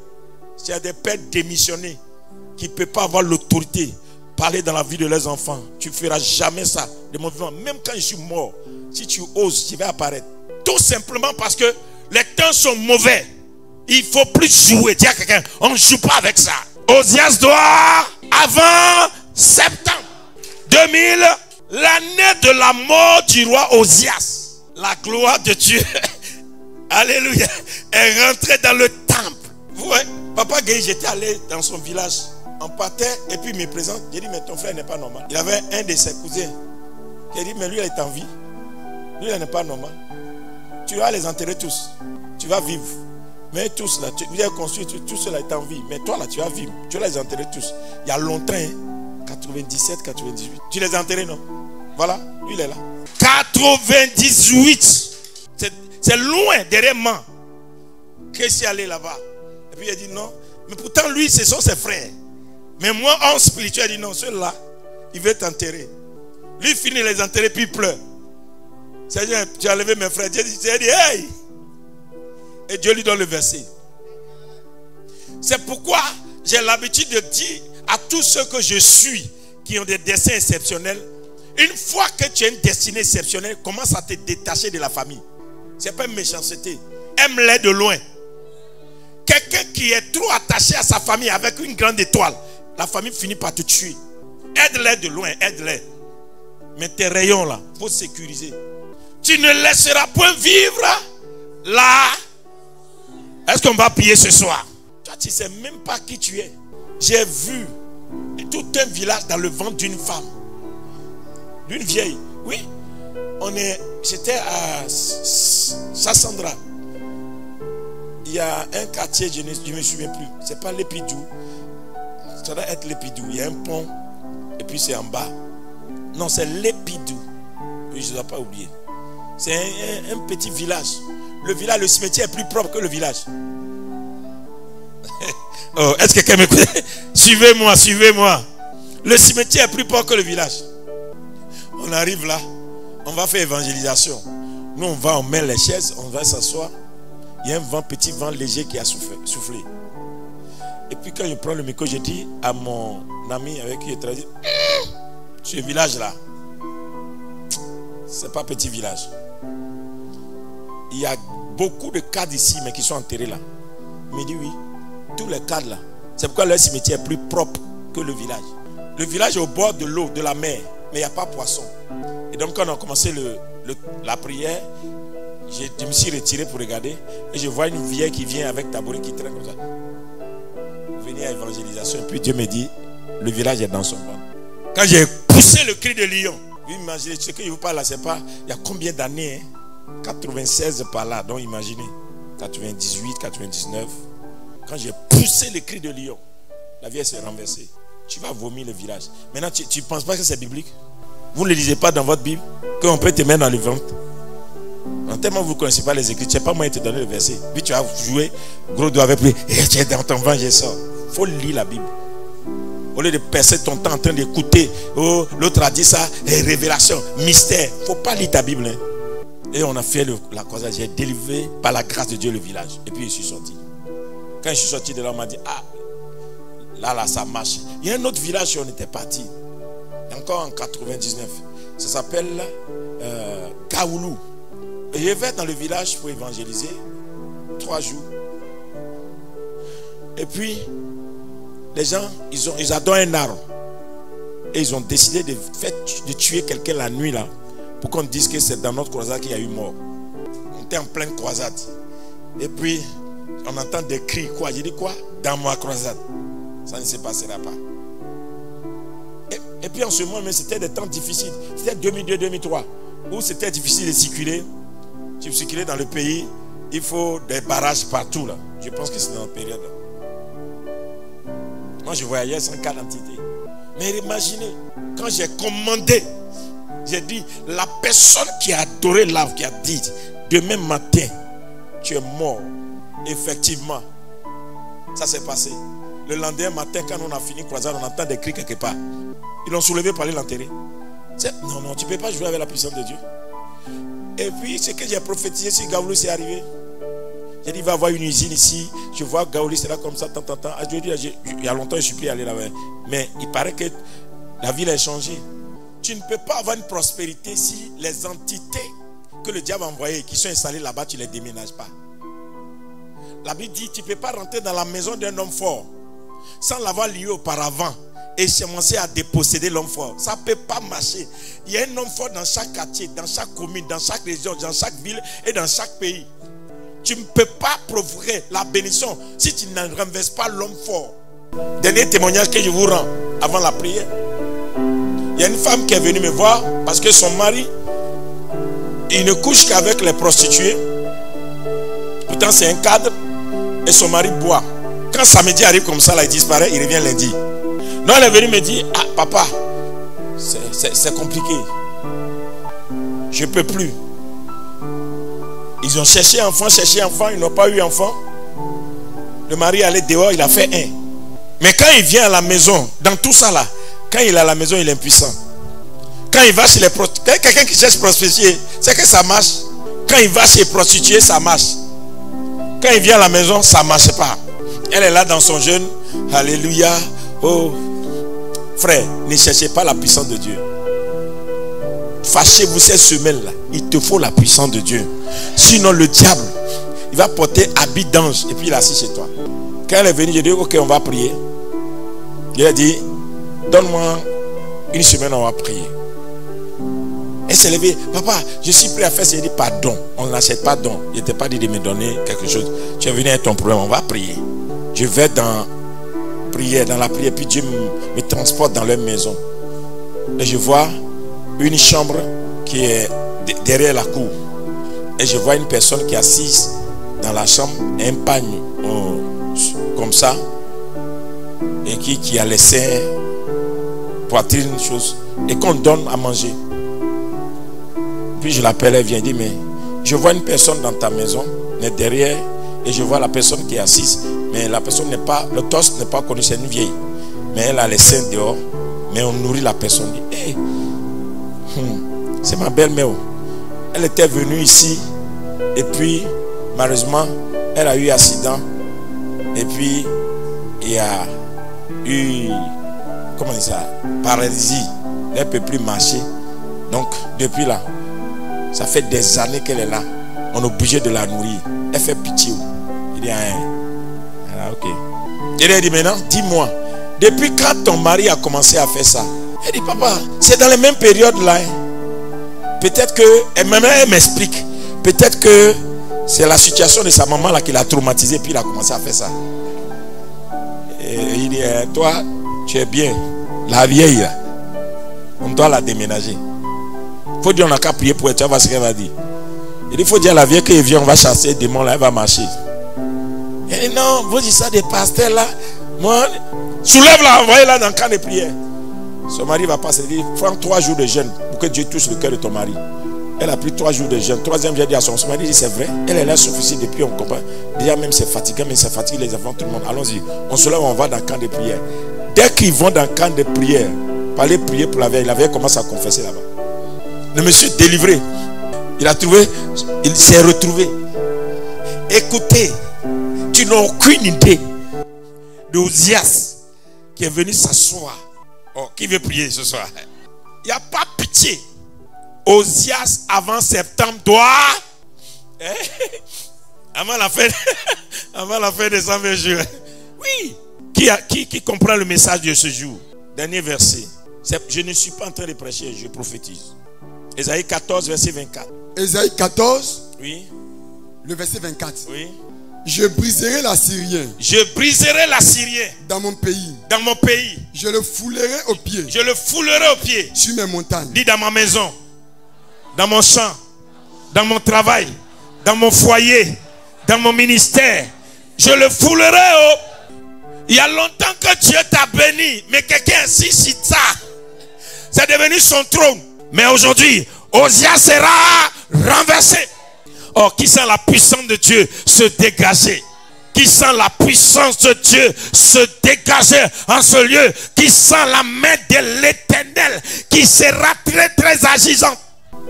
C'est des pères démissionnés qui ne peuvent pas avoir l'autorité. Parler dans la vie de leurs enfants. Tu ne feras jamais ça de mon vivant. Même quand je suis mort, si tu oses, je vais apparaître. Tout simplement parce que les temps sont mauvais. Il ne faut plus jouer. Dis à quelqu'un, on ne joue pas avec ça. Osias doit, avant septembre 2000, l'année de la mort du roi Osias, la gloire de Dieu, alléluia, est rentrée dans le temple. Vous voyez, Papa Gueye, j'étais allé dans son village. On partait et puis il me présente. J'ai dit, mais ton frère n'est pas normal. Il avait un de ses cousins qui a dit, mais lui, il est en vie. Lui, il n'est pas normal. Tu vas les enterrer tous. Tu vas vivre. Mais tous là, vous avez construit, tout cela est en vie. Mais toi là, tu vas vivre. Tu vas les enterrer tous. Il y a longtemps, hein, 97, 98. Tu les as enterrés, non? Voilà, lui il est là. 98. C'est loin derrière moi. Qu'est-ce qui est allé là-bas? Et puis il a dit non. Mais pourtant lui, ce sont ses frères. Mais moi, en spirituel, il dit non, celui-là, il veut t'enterrer. Lui finit les enterrer, puis il pleure. Seigneur, tu as levé mes frères. Dieu dit hey! Et Dieu lui donne le verset. C'est pourquoi j'ai l'habitude de dire à tous ceux que je suis, qui ont des destins exceptionnels, une fois que tu as une destinée exceptionnelle, commence à te détacher de la famille. Ce n'est pas une méchanceté. Aime-les de loin. Quelqu'un qui est trop attaché à sa famille avec une grande étoile, la famille finit par te tuer. Aide-les de loin, aide-les. Mais tes rayons là, il faut sécuriser. Tu ne laisseras point vivre là. Est-ce qu'on va prier ce soir? Toi, tu ne sais même pas qui tu es. J'ai vu tout un village dans le ventre d'une femme. D'une vieille. Oui. J'étais à Sassandra. Il y a un quartier, je ne me souviens plus. C'est pas l'Épidou. Ça doit être l'Épidou. Il y a un pont. Et puis c'est en bas. Non, c'est l'Épidou. Oui, je ne dois pas oublier. C'est un petit village. Le village, le cimetière est plus propre que le village. Oh, est-ce que quelqu'un m'écoute? Suivez-moi, suivez-moi. Le cimetière est plus propre que le village. On arrive là, on va faire évangélisation. Nous, on met les chaises, on va s'asseoir. Il y a un petit vent léger qui a soufflé. Et puis quand je prends le micro, je dis à mon ami avec qui je travaille, ce village-là, c'est pas petit village. Il y a beaucoup de cadres ici, mais qui sont enterrés là. Il me dit oui, tous les cadres là. C'est pourquoi le cimetière est plus propre que le village. Le village est au bord de l'eau, de la mer, mais il n'y a pas de poisson. Et donc quand on a commencé la prière, je me suis retiré pour regarder. Et je vois une vieille qui vient avec tabouret qui traîne comme ça. Venir à l'évangélisation. Et puis Dieu me dit, le village est dans son ventre. Quand j'ai poussé le cri de lion, vous imaginez, ce que je vous parle là, c'est pas, il y a combien d'années, hein? 96 par là, donc imaginez, 98, 99. Quand j'ai poussé le cri de lion, la vieille s'est renversée. Tu vas vomir le village. Maintenant, tu ne penses pas que c'est biblique? Vous ne le lisez pas dans votre Bible qu'on peut te mettre dans le ventre? Non, tellement vous ne connaissez pas les Écritures, pas moyen de te donner le verset. Puis tu vas jouer gros doigt avec lui. Et tu es dans ton ventre, je sors. Il faut lire la Bible. Au lieu de passer ton temps en train d'écouter, oh, l'autre a dit ça, révélation, mystère. Il ne faut pas lire ta Bible. Hein. Et on a fait la croisade. J'ai délivré par la grâce de Dieu le village. Et puis je suis sorti. Quand je suis sorti de là, on m'a dit, ah, là, ça marche. Il y a un autre village où on était parti. Encore en 99. Ça s'appelle Kaoulou. Et je vais dans le village pour évangéliser 3 jours. Et puis, les gens, ils adorent un arbre. Et ils ont décidé de tuer quelqu'un la nuit là. Pour qu'on dise que c'est dans notre croisade qu'il y a eu mort. On était en pleine croisade. Et puis, on entend des cris. Quoi? J'ai dit quoi? Dans ma croisade. Ça ne se passera pas. Et puis en ce moment, c'était des temps difficiles. C'était 2002-2003. Où c'était difficile de circuler. Tu circuler dans le pays. Il faut des barrages partout là. Je pense que c'est dans la période là. Moi je voyais sans cas d'identité. Mais imaginez, quand j'ai commandé, j'ai dit, la personne qui a adoré l'arbre, qui a dit, demain matin, tu es mort. Effectivement, ça s'est passé. Le lendemain matin, quand on a fini croisade, on entend des cris quelque part. Ils l'ont soulevé pour aller l'enterrer. Non, tu ne peux pas jouer avec la puissance de Dieu. Et puis, ce que j'ai prophétisé sur Gaoulou, c'est arrivé. J'ai dit, il va y avoir une usine ici. Je vois Gaoulou, c'est là comme ça, tant. Il y a longtemps, je ne suis plus allé là-bas. Mais il paraît que la ville a changé. Tu ne peux pas avoir une prospérité si les entités que le diable a envoyées, qui sont installées là-bas, tu ne les déménages pas. La Bible dit, tu ne peux pas rentrer dans la maison d'un homme fort sans l'avoir lié auparavant et commencer à déposséder l'homme fort. Ça ne peut pas marcher. Il y a un homme fort dans chaque quartier, dans chaque commune, dans chaque région, dans chaque ville et dans chaque pays. Tu ne peux pas provoquer la bénédiction si tu ne renverses pas l'homme fort. Dernier témoignage que je vous rends avant la prière. Il y a une femme qui est venue me voir parce que son mari, il ne couche qu'avec les prostituées. Pourtant, c'est un cadre et son mari boit. Quand samedi arrive comme ça, là, il disparaît, il revient lundi. Non, elle est venue me dire, ah papa, c'est compliqué. Je ne peux plus. Ils ont cherché enfant, ils n'ont pas eu enfant. Le mari allait dehors, il a fait un. Mais quand il vient à la maison, dans tout ça là, quand il est à la maison, il est impuissant. Quand il va chez les prostituées, quelqu'un qui cherche prostituée, c'est que ça marche. Quand il va chez les prostituées, ça marche. Quand il vient à la maison, ça ne marche pas. Elle est là dans son jeûne. Alléluia. Oh, frère, ne cherchez pas la puissance de Dieu. Fâchez-vous ces semaines-là. Il te faut la puissance de Dieu. Sinon, le diable, il va porter habit d'ange et puis il est assis chez toi. Quand elle est venue, j'ai dit, ok, on va prier. Il a dit, donne-moi une semaine, on va prier. Elle s'est levée, papa, je suis prêt à faire ça. Il dit, pardon, on n'achète pas don. Il n'était pas dit de me donner quelque chose. Tu es venu avec ton problème, on va prier. Je vais dans la prière, puis Dieu me transporte dans leur maison. Et je vois une chambre qui est derrière la cour. Et je vois une personne qui est assise dans la chambre, un pagne comme ça, et qui a les seins, poitrine, chose, et qu'on donne à manger. Puis je l'appelle, elle vient dire, mais je vois une personne dans ta maison, mais derrière, et je vois la personne qui est assise, mais la personne n'est pas, le torse n'est pas connu, c'est une vieille, mais elle a les seins dehors, mais on nourrit la personne. Hey, c'est ma belle-mère. Elle était venue ici, et puis, malheureusement, elle a eu accident, et puis, il y a eu, comment on dit ça, paralysie, elle ne peut plus marcher. Donc, depuis là, ça fait des années qu'elle est là. On est obligé de la nourrir. Elle fait pitié. Il dit, ah, ok. Il a dit, maintenant, dis-moi, depuis quand ton mari a commencé à faire ça? Elle dit, papa, c'est dans les mêmes périodes là. Peut-être que, elle m'explique, peut-être que c'est la situation de sa maman là qui l'a traumatisé, puis il a commencé à faire ça. Et il dit, toi, tu es bien. La vieille, là, on doit la déménager. Il faut dire, on n'a qu'à prier pour elle. Tu vas voir ce qu'elle va dire. Il faut dire à la vieille qu'elle vient, on va chasser les démons là, elle va marcher. Elle dit, non, vous dites ça des pasteurs là. Moi, soulève-la, envoyez-la dans le camp de prière. Son mari va passer, il dit, prends 3 jours de jeûne pour que Dieu touche le cœur de ton mari. Elle a pris 3 jours de jeûne. 3e, j'ai dit à son mari, dit, c'est vrai. Elle est là suffisante depuis, on comprend. Déjà même c'est fatigué, mais ça fatigue les enfants, tout le monde. Allons-y. On se lève, on va dans le camp de prière. Dès qu'ils vont dans le camp de prière, pour aller prier pour la vieille commence à confesser là-bas. Le monsieur délivré, il a trouvé, il s'est retrouvé. Écoutez, tu n'as aucune idée de Ozias qui est venu s'asseoir. Oh, qui veut prier ce soir? Il n'y a pas pitié. Ozias avant septembre doit, avant la fin des 120 jours. Oui. Qui comprend le message de ce jour? Dernier verset. Je ne suis pas en train de prêcher, je prophétise. Ésaïe 14, verset 24. Ésaïe 14, oui. Le verset 24. Oui. Je briserai l'Assyrien. Je briserai l'Assyrien. Dans mon pays. Dans mon pays. Je le foulerai aux pieds. Je le foulerai aux pieds. Sur mes montagnes. Dis dans ma maison. Dans mon champ. Dans mon travail. Dans mon foyer. Dans mon ministère. Je le foulerai aux... Il y a longtemps que Dieu t'a béni. Mais quelqu'un insiste sur ça. C'est devenu son trône. Mais aujourd'hui, Ozias sera renversé. Oh, qui sent la puissance de Dieu se dégager? Qui sent la puissance de Dieu se dégager en ce lieu? Qui sent la main de l'Éternel qui sera très très agissante?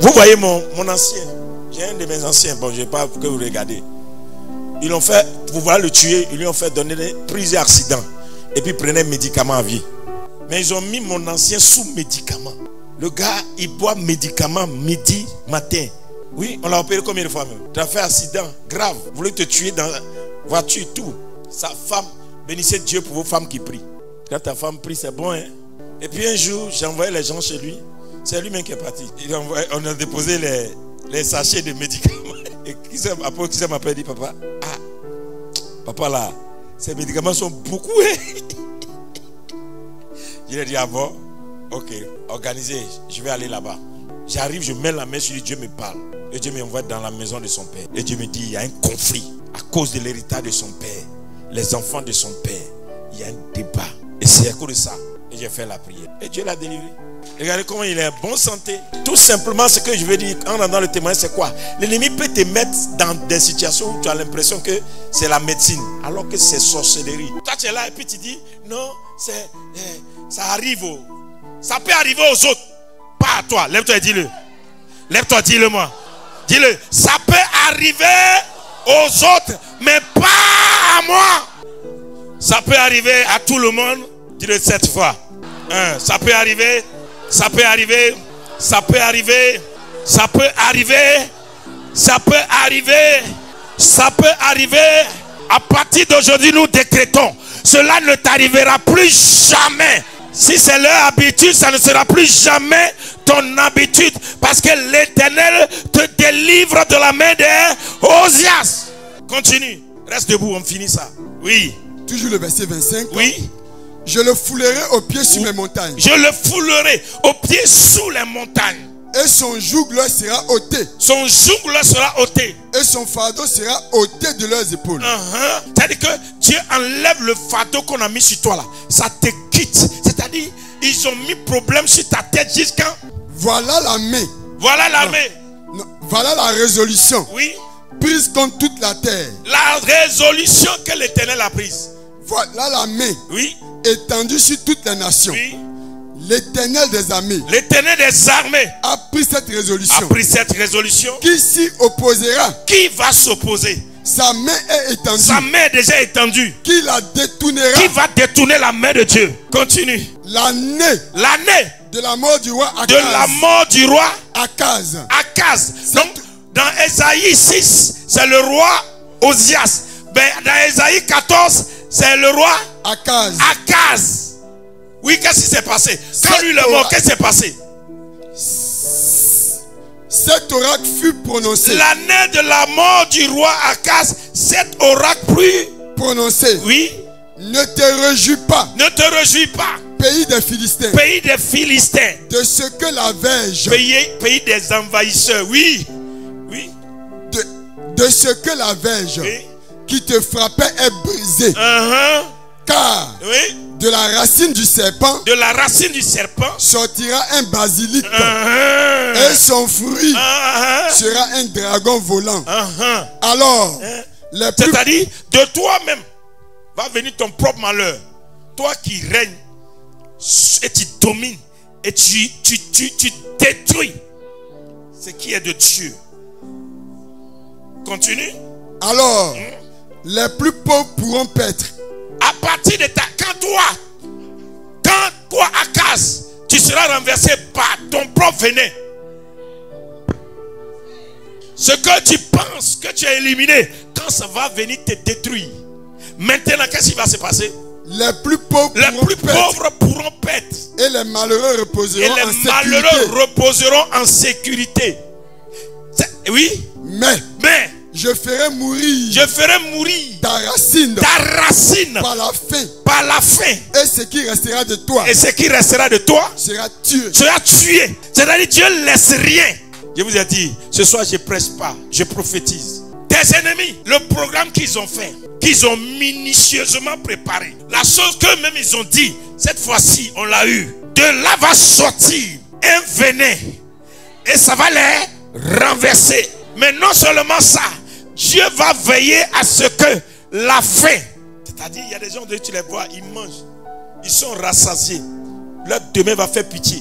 Vous voyez mon ancien. J'ai un de mes anciens. Bon, je ne vais pas que vous regardez. Ils l'ont fait, pour pouvoir le tuer, ils lui ont fait donner plusieurs accidents. Et puis prenait un médicament à vie. Mais ils ont mis mon ancien sous médicament. Le gars, il boit médicaments midi, matin. Oui, on l'a opéré combien de fois même? Tu as fait accident grave. Voulait te tuer dans la voiture, tout. Sa femme, bénissez Dieu pour vos femmes qui prient. Quand ta femme prie, c'est bon, hein? Et puis un jour, j'ai envoyé les gens chez lui. C'est lui-même qui est parti. On a déposé les sachets de médicaments. Et qui m'appelle dit, papa, papa là, ces médicaments sont beaucoup, hein? Je lui ai dit, ah bon? Ok, organisé, je vais aller là-bas. J'arrive, je mets la main sur lui, Dieu me parle. Et Dieu m'envoie dans la maison de son père. Et Dieu me dit, il y a un conflit. à cause de l'héritage de son père, les enfants de son père. Il y a un débat. Et c'est à cause de ça que j'ai fait la prière. Et Dieu l'a délivré. Regardez comment il est en bonne santé. Tout simplement, ce que je veux dire en rendant le témoignage, c'est quoi? L'ennemi peut te mettre dans des situations où tu as l'impression que c'est la médecine, alors que c'est sorcellerie. Toi, tu es là et puis tu dis, non, ça arrive. Ça peut arriver aux autres. Pas à toi. Lève-toi et dis-le. Lève-toi, dis-le moi. Dis-le. Ça peut arriver aux autres, mais pas à moi. Ça peut arriver à tout le monde. Dis-le 7 fois. Ça peut arriver. Ça peut arriver. Ça peut arriver. Ça peut arriver. Ça peut arriver. Ça peut arriver. À partir d'aujourd'hui, nous décrétons. Cela ne t'arrivera plus jamais. Si c'est leur habitude, ça ne sera plus jamais ton habitude. Parce que l'Éternel te délivre de la main des Osias. Continue. Reste debout, on finit ça. Oui. Toujours le verset 25. Oui. Je le foulerai aux pieds sous mes montagnes. Je le foulerai aux pieds sous les montagnes. Et son joug leur sera ôté. Son joug leur sera ôté. Et son fardeau sera ôté de leurs épaules. C'est-à-dire que Dieu enlève le fardeau qu'on a mis sur toi là. Ça te quitte. C'est-à-dire, ils ont mis problème sur ta tête jusqu'à... Voilà la main. Voilà la main. Non, voilà la résolution. Oui. Prise contre toute la terre. La résolution que l'Éternel a prise. Voilà la main. Oui. Étendue sur toutes les nations. Oui. L'Éternel des armées. L'Éternel des armées a pris cette résolution. A pris cette résolution. Qui s'y opposera? Qui va s'opposer? Sa main est étendue. Sa main est déjà étendue. Qui la détournera? Qui va détourner la main de Dieu? Continue. L'année de la mort du roi Akaz. De la mort du roi Akaz. Akaz. Donc, dans Ésaïe 6, c'est le roi Osias. Ben, dans Ésaïe 14, c'est le roi Akaz. Akaz. Oui, qu'est-ce qui s'est passé? Quand lui est mort, qu'est-ce qui s'est passé? Cet oracle fut prononcé. L'année de la mort du roi Akaz, cet oracle fut prononcé. Oui. Ne te réjouis pas. Ne te réjouis pas. Pays des Philistins. Pays des Philistins. De ce que la verge. Pays des envahisseurs. Oui. Oui. De ce que la verge qui te frappait est brisée. Car de la racine du serpent. De la racine du serpent. Sortira un basilic. Et son fruit sera un dragon volant. Alors, c'est-à-dire, de toi-même va venir ton propre malheur. Toi qui règnes et tu domines et tu détruis ce qui est de Dieu. Continue. Alors, les plus pauvres pourront paître. À partir de ta... Quand toi, Akaz, tu seras renversé par ton propre venin. Ce que tu penses que tu as éliminé, quand ça va venir te détruire. Maintenant, qu'est-ce qui va se passer? Les plus pauvres pourront paître. Et les malheureux reposeront en sécurité. Et les malheureux reposeront en sécurité. Oui. Mais je ferai mourir. Ta racine. Par la faim. Et ce qui restera de toi. Sera tué. C'est-à-dire Dieu ne laisse rien. Je vous ai dit, ce soir je ne presse pas, je prophétise. Tes ennemis, le programme qu'ils ont fait, qu'ils ont minutieusement préparé, la chose qu'eux-mêmes ils ont dit, cette fois-ci on l'a eu. De là va sortir un venin et ça va les renverser. Mais non seulement ça, Dieu va veiller à ce que la faim, c'est-à-dire il y a des gens, tu les vois, ils mangent, ils sont rassasiés. Leur demain va faire pitié.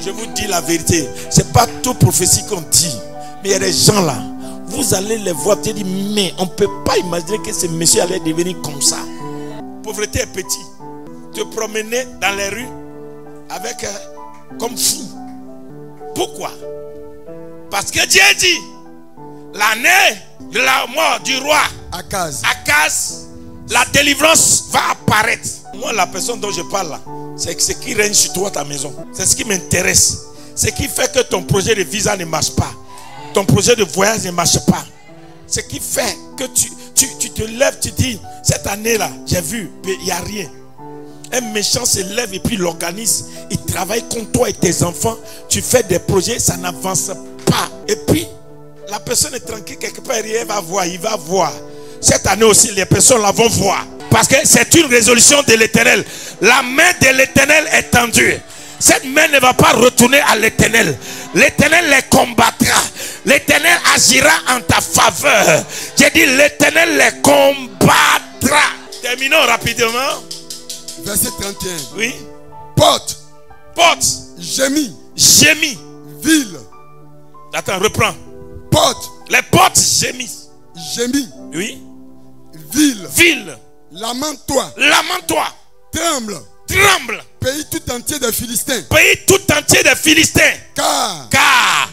Je vous dis la vérité, c'est pas toute prophétie qu'on dit, mais il y a des gens là, vous allez les voir, tu dis, mais on ne peut pas imaginer que ce monsieur allait devenir comme ça. Pauvreté est petit. Te promener dans les rues avec comme fou. Pourquoi? Parce que Dieu dit, l'année de la mort du roi Akaz, la délivrance va apparaître. Moi, la personne dont je parle là, c'est ce qui règne sur toi, ta maison. C'est ce qui m'intéresse. Ce qui fait que ton projet de visa ne marche pas. Ton projet de voyage ne marche pas. Ce qui fait que tu te lèves, tu dis, cette année-là, j'ai vu, mais il n'y a rien. Un méchant se lève et puis l'organise. Il travaille contre toi et tes enfants. Tu fais des projets, ça n'avance pas. Et puis, la personne est tranquille quelque part, il va voir. Cette année aussi, les personnes la vont voir. Parce que c'est une résolution de l'Éternel. La main de l'Éternel est tendue. Cette main ne va pas retourner à l'Éternel. L'Éternel les combattra. L'Éternel agira en ta faveur. J'ai dit l'Éternel les combattra. Terminons rapidement. Verset 31. Oui. Porte. Porte. Gémis. Gémis. Ville. Attends, reprends. Porte. Les portes gémissent. Gémis. Oui. Ville. Ville. Lamente-toi. Lamente-toi. Tremble. Tremble. Pays tout entier des Philistins. Pays tout entier des Philistins. Car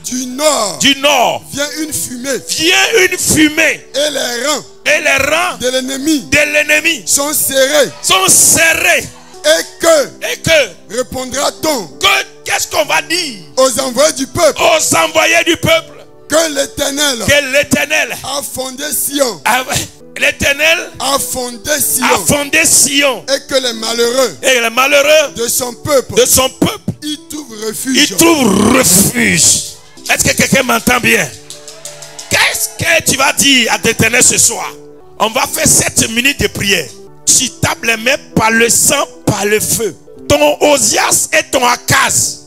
du nord vient une fumée. Et les rangs de l'ennemi sont serrés. Et que répondra-t-on? Qu'est-ce qu'on va dire aux envoyés du peuple? Aux envoyés du peuple. Que l'Éternel a fondé Sion. L'Éternel a fondé Sion. Et que les malheureux de son peuple y trouvent refuge. Est-ce que quelqu'un m'entend bien? Qu'est-ce que tu vas dire à l'Éternel ce soir? On va faire 7 minutes de prière. Tu tapes les mains par le sang, par le feu. Ton Osias et ton Akaz,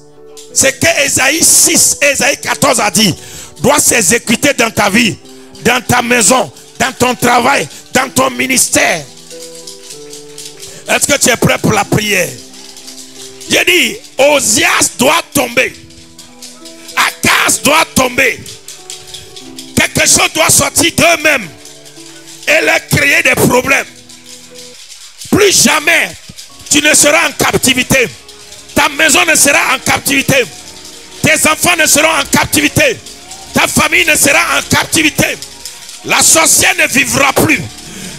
c'est que Ésaïe 6, Ésaïe 14 a dit, doit s'exécuter dans ta vie, dans ta maison, dans ton travail, dans ton ministère. Est-ce que tu es prêt pour la prière? J'ai dit, Osias doit tomber. Akaz doit tomber. Quelque chose doit sortir d'eux-mêmes et leur créer des problèmes. Plus jamais tu ne seras en captivité. Ta maison ne sera en captivité. Tes enfants ne seront en captivité. Ta famille ne sera en captivité. La sorcière ne vivra plus.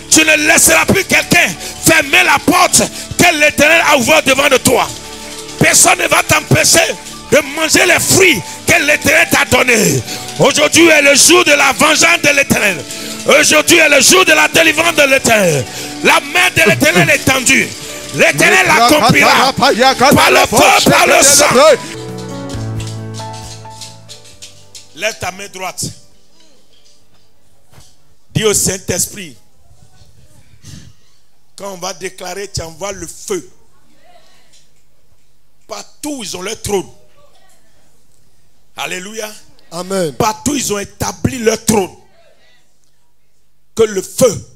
Tu ne laisseras plus quelqu'un fermer la porte que l'Éternel a ouverte devant de toi. Personne ne va t'empêcher de manger les fruits que l'Éternel t'a donnés. Aujourd'hui est le jour de la vengeance de l'Éternel. Aujourd'hui est le jour de la délivrance de l'Éternel. La main de l'Éternel est tendue. L'Éternel l'accomplira par le feu, par le sang. Lève ta main droite. Dis au Saint-Esprit, quand on va déclarer, tu envoies le feu. Partout où ils ont leur trône. Alléluia. Amen. Partout ils ont établi leur trône. Que le feu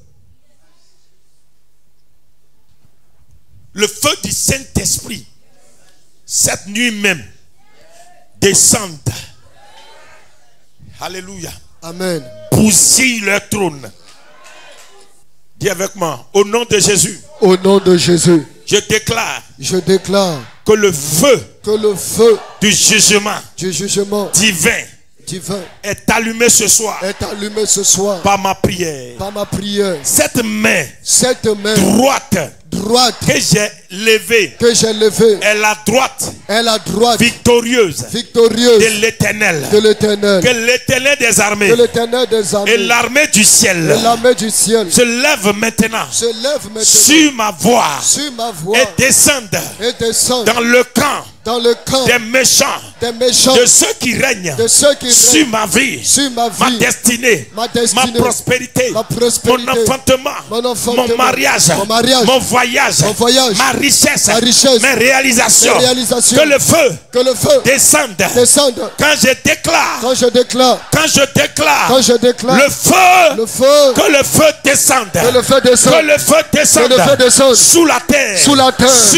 du Saint-Esprit, cette nuit même, descende. Alléluia. Amen. Bousille leur trône. Dis avec moi, au nom de Jésus. Au nom de Jésus. Je déclare que le feu du jugement divin est allumé ce soir. Par ma prière. Cette main droite que j'ai levée est la droite victorieuse de l'Éternel. Que l'Éternel des armées et l'armée du ciel se lève maintenant sur ma voix et descende dans le camp des méchants, de ceux qui règnent sur ma vie, ma destinée, ma prospérité, mon enfantement, mon mariage, mon voyage, ma richesse, mes réalisations. Que le feu descende. Quand je déclare le feu, que le feu descende. Que le feu descende sous la terre, sur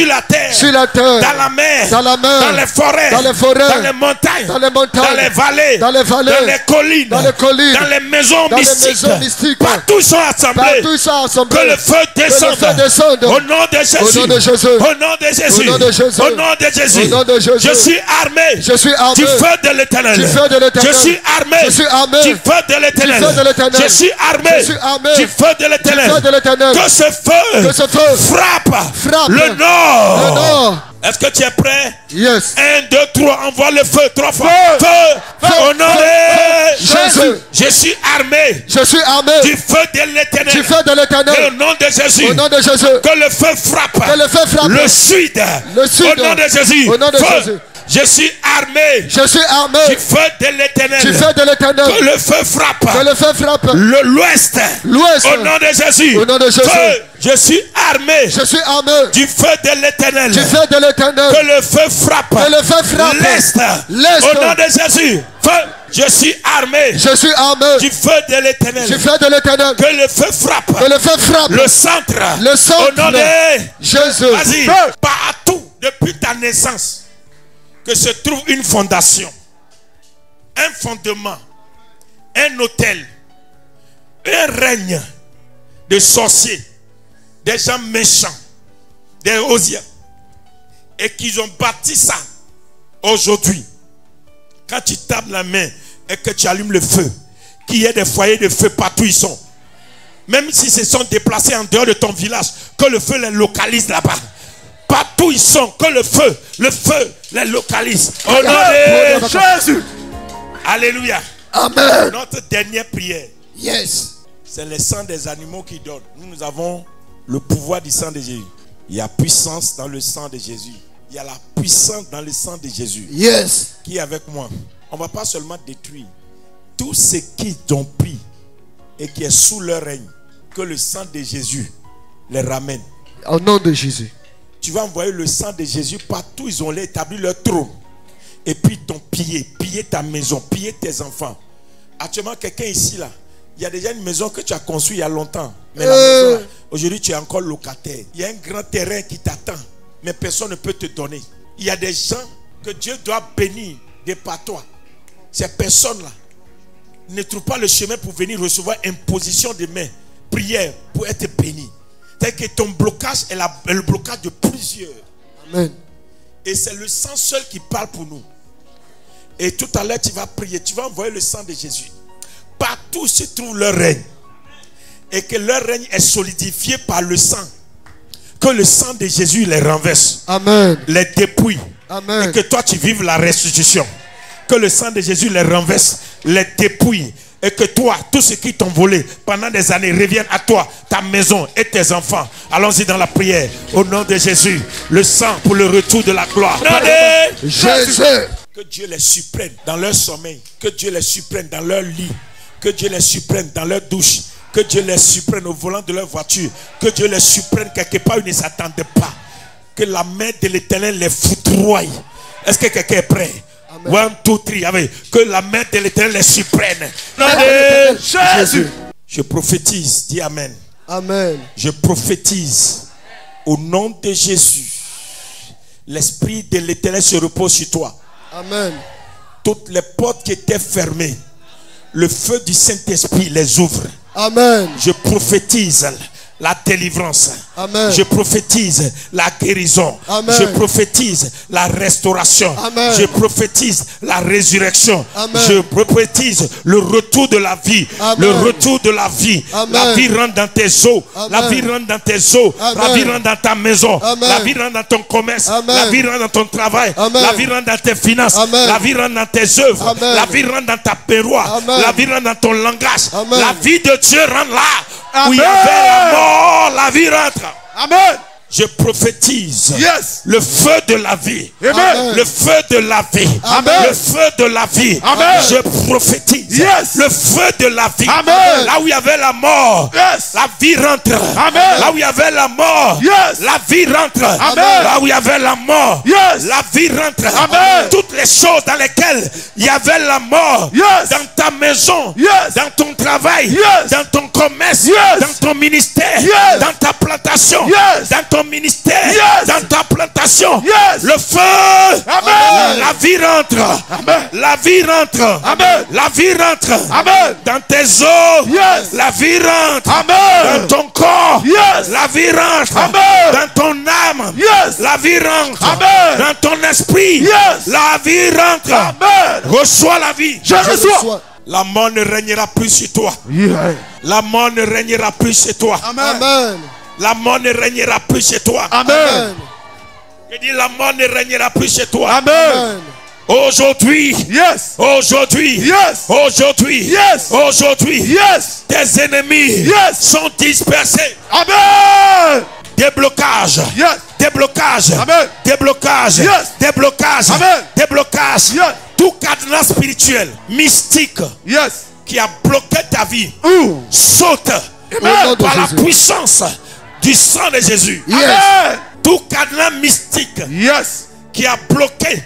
la terre, dans la mer, dans les forêts, dans les montagnes, dans les vallées, dans les collines, dans les maisons mystiques. Partout ils sont assemblés. Que le feu descende. Au nom de Jésus. Au nom de Jésus. Au nom de Jésus. Je suis armé du feu de l'Éternel. Je suis armé du feu de l'Éternel. Je suis armé du feu de l'Éternel. Que ce feu frappe le nord. Est-ce que tu es prêt? Yes. 1, 2, 3, envoie le feu 3 fois. Feu. Au nom de Jésus. Je suis armé du feu de l'Éternel. Et au nom de Jésus. Que le feu frappe le sud. Au nom de Jésus. Je suis armé. Je suis armé. Du feu de l'éternel. Du feu de l'éternel. Que le feu frappe. Que le feu frappe. L'ouest. L'ouest. Au nom de Jésus. Au nom de Jésus. Je suis armé. Je suis armé. Du feu de l'éternel. Du feu de l'éternel. Que le feu frappe. Que le feu frappe. L'est. Au nom de Jésus. Feu. Je suis armé. Je suis armé. Du feu de l'éternel. Du feu de l'éternel. Que le feu frappe. Que le feu frappe. Le centre. Le centre. Au nom de Jésus. Vas-y. Partout depuis ta naissance que se trouve une fondation, un fondement, un autel, un règne de sorciers, des gens méchants, des osiers, et qu'ils ont bâti ça aujourd'hui. Quand tu tapes la main et que tu allumes le feu, qu'il y ait des foyers de feu partout ils sont. Même si se sont déplacés en dehors de ton village, que le feu les localise là-bas. Partout ils sont, que le feu les localise. Au nom de Jésus. Alléluia. Amen. Notre dernière prière. Yes. C'est le sang des animaux qui donne. Nous avons le pouvoir du sang de Jésus. Il y a puissance dans le sang de Jésus. Il y a la puissance dans le sang de Jésus. Yes. Qui est avec moi. On ne va pas seulement détruire tout ce qui t'ont pris et qui est sous leur règne. Que le sang de Jésus les ramène. Au nom de Jésus. Tu vas envoyer le sang de Jésus partout. Ils ont établi leur trône. Et puis ils t'ont pillé ta maison, pillé tes enfants. Actuellement, quelqu'un ici là, il y a déjà une maison que tu as construite il y a longtemps. Mais la maison là, aujourd'hui tu es encore locataire. Il y a un grand terrain qui t'attend, mais personne ne peut te donner. Il y a des gens que Dieu doit bénir de par toi. Ces personnes là ne trouvent pas le chemin pour venir recevoir imposition de main, prière pour être béni. C'est-à-dire que ton blocage est le blocage de plusieurs. Amen. Et c'est le sang seul qui parle pour nous. Et tout à l'heure tu vas prier, tu vas envoyer le sang de Jésus. Partout se trouve leur règne. Et que leur règne est solidifié par le sang. Que le sang de Jésus les renverse. Amen. Les dépouille. Amen. Et que toi tu vives la restitution. Que le sang de Jésus les renverse, les dépouille. Et que toi, tout ce qui t'ont volé pendant des années revienne à toi, ta maison et tes enfants. Allons-y dans la prière. Au nom de Jésus, le sang pour le retour de la gloire. Jésus. Que Dieu les surprenne dans leur sommeil. Que Dieu les surprenne dans leur lit. Que Dieu les surprenne dans leur douche. Que Dieu les surprenne au volant de leur voiture. Que Dieu les surprenne quelque part où ils ne s'attendaient pas. Que la main de l'Éternel les foudroie. Est-ce que quelqu'un est prêt? Amen. 1, 2, 3, avec que la main de l'Éternel les surprenne. Jésus. Je prophétise, dis Amen. Amen. Je prophétise au nom de Jésus. L'esprit de l'Éternel se repose sur toi. Amen. Toutes les portes qui étaient fermées, le feu du Saint-Esprit les ouvre. Amen. Je prophétise la délivrance. Amen. Je prophétise la guérison. Amen. Je prophétise la restauration. Amen. Je prophétise la résurrection. Amen. Je prophétise le retour de la vie. Amen. Le retour de la vie. Amen. La vie rentre dans tes os. Amen. La vie rentre dans tes os. Amen. La vie rentre dans ta maison. Amen. La vie rentre dans ton commerce. Amen. La vie rentre dans ton travail. Amen. La vie rentre dans tes finances. Amen. La vie rentre dans tes œuvres. Amen. La vie rentre dans ta péroie. Amen. La vie rentre dans ton langage. Amen. La vie de Dieu rentre là. Amen. Où il y avait la mort, la vie rentre. Amen. Je prophétise le feu de la vie. Amen. Le feu de la vie. Amen. Le feu de la vie. Amen. Je prophétise le feu de la vie. Amen. Là où il y avait la mort, la vie rentre. Amen. Là où il y avait la mort, la vie rentre. Amen. Là où il y avait la mort, la vie rentre. Amen. Toutes les choses dans lesquelles il y avait la mort, dans ta maison, dans ton travail, dans ton commerce, dans ton ministère, dans ta plantation, dans ton ministère, dans ta plantation, le feu. Amen. La vie rentre. Amen. La vie rentre. Amen. La vie rentre. Amen. Dans tes os, la vie rentre. Amen. Dans ton corps, la vie rentre. Amen. Dans ton âme, la vie rentre. Amen. Dans ton esprit, la vie rentre. Amen. Reçois la vie. Je reçois. La mort ne régnera plus sur toi. La mort ne régnera plus chez toi. Amen. La mort ne régnera plus chez toi. Amen. Je dis la mort ne régnera plus chez toi. Amen. Aujourd'hui, aujourd'hui, aujourd'hui, aujourd'hui, tes ennemis sont dispersés. Amen. Des blocages, Déblocage. Amen. Déblocage. Yes. Déblocage. Amen. Déblocage. Yes. Tout cadenas spirituel, mystique, Yes. qui a bloqué ta vie, saute Amen. par la puissance du sang de Jésus. Yes. Amen. Tout cadenas mystique, Yes. qui a bloqué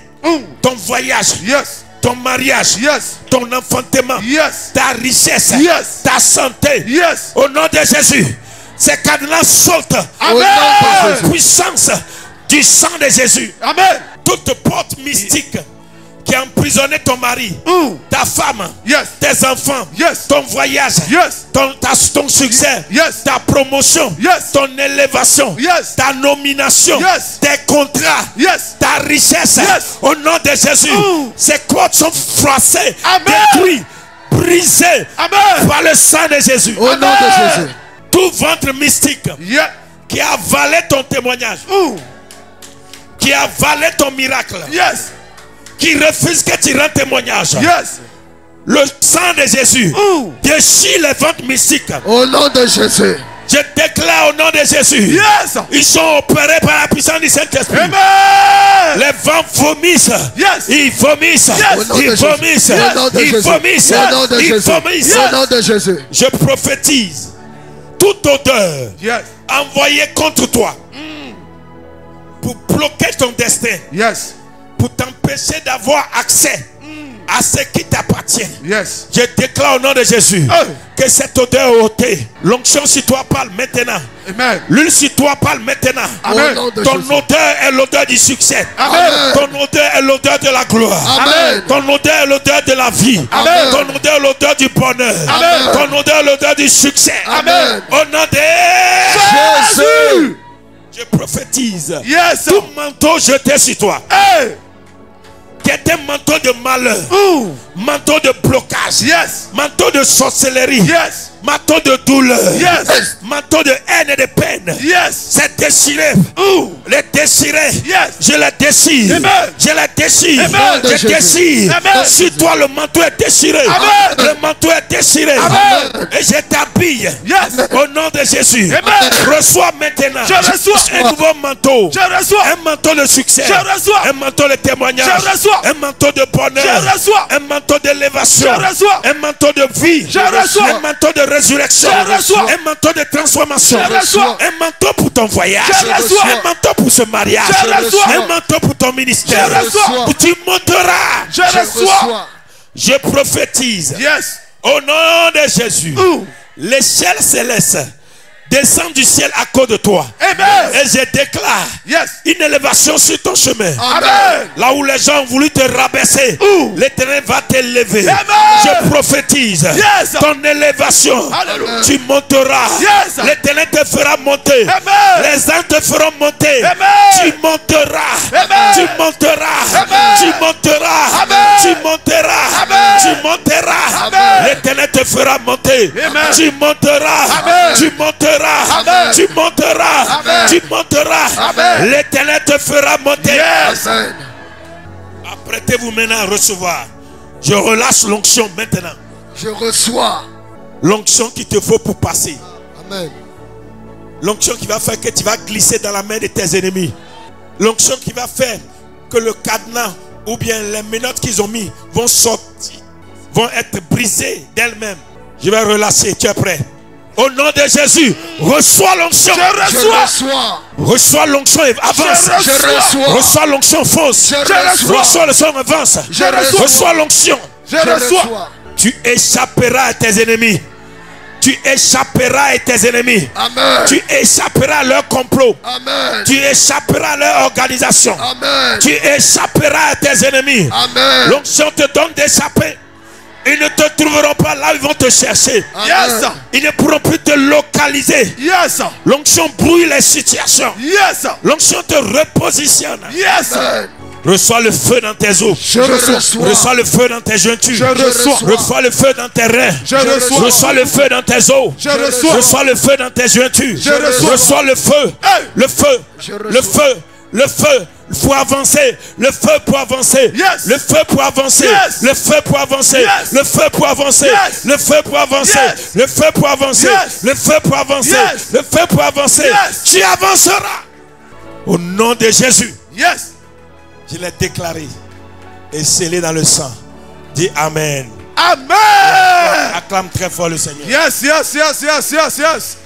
ton voyage, Yes. ton mariage, Yes. ton enfantement, Yes. ta richesse, Yes. ta santé. Yes. Au nom de Jésus, ces cadenas sautent. Amen. Par la puissance du sang de Jésus. Amen. Toute porte mystique qui a emprisonné ton mari, ta femme, Yes. tes enfants, Yes. ton voyage, Yes. ton succès, Yes. ta promotion, Yes. ton élévation, Yes. ta nomination, Yes. tes contrats, Yes. ta richesse. Yes. Au nom de Jésus, ces cordes sont froissées, Amen. détruites, brisées Amen. par le sang de Jésus. Au nom de Jésus. Tout ventre mystique Yeah. qui a avalé ton témoignage, qui a avalé ton miracle, Yes. qui refuse que tu rendes témoignage. Yes. Le sang de Jésus déchire les ventres mystiques. Au nom de Jésus. Je déclare au nom de Jésus. Yes. Ils sont opérés par la puissance du Saint-Esprit. Amen. Les vents vomissent. Yes. Ils vomissent. Yes. Au nom de Ils Jésus. vomissent. Au nom de Ils Jésus. vomissent. Au nom de Ils Jésus. vomissent. Au nom de Jésus. Je prophétise toute odeur Yes. envoyée contre toi pour bloquer ton destin, Yes. pour t'empêcher d'avoir accès à ce qui t'appartient. Yes. Je déclare au nom de Jésus que cette odeur est ôtée. L'onction sur toi parle maintenant. Amen. L'huile sur toi parle maintenant. Amen. Au nom de Ton Jésus. odeur est l'odeur du succès. Amen. Ton odeur est l'odeur de la gloire. Amen. Ton odeur est l'odeur de la vie. Amen. Ton odeur est l'odeur du bonheur. Amen. Ton odeur est l'odeur du succès. Amen. Au nom de Jésus. je prophétise. Yes. Tout manteau jeté sur toi, Hey. qui est un manteau de malheur, manteau de blocage, Yes. manteau de sorcellerie, Yes. manteau de douleur, Yes. manteau de haine et de peine. Yes. C'est déchiré. Les déchirer. Yes. Je les déchire. Amen. Je les déchire. Amen. Je déchire. Amen. Si toi le manteau est déchiré, Amen. le manteau est déchiré. Amen. Et je t'habille. Yes. Au nom de Jésus. Amen. Reçois maintenant Je reçois. un nouveau manteau. Je reçois. Un manteau de succès. Je reçois. Un manteau de témoignage. Je reçois. Un manteau de bonheur. Je reçois. Un manteau d'élévation. Je reçois. Un manteau de vie. Je reçois. Un manteau de résurrection. Je reçois. Un manteau de transformation. Je reçois. Un manteau pour ton voyage. Je reçois. Un manteau pour ce mariage. Je reçois. Un manteau pour ton ministère. Je reçois. Tu monteras. Je reçois. Je prophétise. Yes. Au nom de Jésus. L'échelle céleste descend du ciel à cause de toi. Amen. Et je déclare Yes. une élévation sur ton chemin. Amen. Là où les gens ont voulu te rabaisser, l'Éternel va t'élever. Amen. Je prophétise Yes. ton élévation. Alléluia. Tu monteras. Yes. L'Éternel te fera monter. Amen. Les anges te feront monter. Amen. Tu monteras. Amen. Tu monteras. Amen. Tu monteras. Amen. Tu monteras. Amen. Tu monteras. Amen. L'Éternel te fera monter. Amen. Tu monteras. Amen. Tu monteras. Amen. Tu monteras. Amen. Tu monteras. Amen. L'Éternel te fera monter. Yes. Amen. Apprêtez-vous maintenant à recevoir. Je relâche l'onction maintenant. Je reçois. L'onction qu'il te faut pour passer. Amen. L'onction qui va faire que tu vas glisser dans la main de tes ennemis. L'onction qui va faire que le cadenas ou bien les menottes qu'ils ont mis vont sortir, vont être brisées d'elles-mêmes. Je vais relâcher. Tu es prêt? Au nom de Jésus, reçois l'onction. Je Je reçois. reçois. Reçois l'onction et avance. Je reçois. Reçois l'onction, fonce. Je reçois. Reçois le son, avance. Je reçois. Reçois l'onction. Je reçois. Tu échapperas à tes ennemis. Tu échapperas à tes ennemis. Amen. Tu échapperas à leur complot. Amen. Tu échapperas à leur organisation. Amen. Tu échapperas à tes ennemis. Amen. L'onction te donne d'échapper. Ils ne te trouveront pas là où ils vont te chercher. Yes. Ils ne pourront plus te localiser. Yes. L'onction brouille les situations. Yes. L'onction te repositionne. Yes. Amen. Reçois le feu dans tes os. Je reçois. Reçois le feu dans tes jointures. Je reçois. Reçois le feu dans tes reins. Je reçois. Reçois le feu dans tes os. Je reçois. Reçois le feu dans tes jointures. Je reçois. Reçois le feu. Hey. Le feu. Je Le reçois. feu. Le feu. Pour avancer. Le feu pour avancer. Yes. Le feu pour avancer. Yes. Le feu pour avancer. Yes. Le feu pour avancer. Yes. Le feu pour avancer. Yes. Le feu pour avancer. Yes. Le feu pour avancer. Yes. Le feu pour avancer. Yes. Tu avanceras. Au nom de Jésus. Yes. Je l'ai déclaré et scellé dans le sang. Dis Amen. Amen. Acclame très fort le Seigneur. Yes, yes, yes, yes, yes, yes.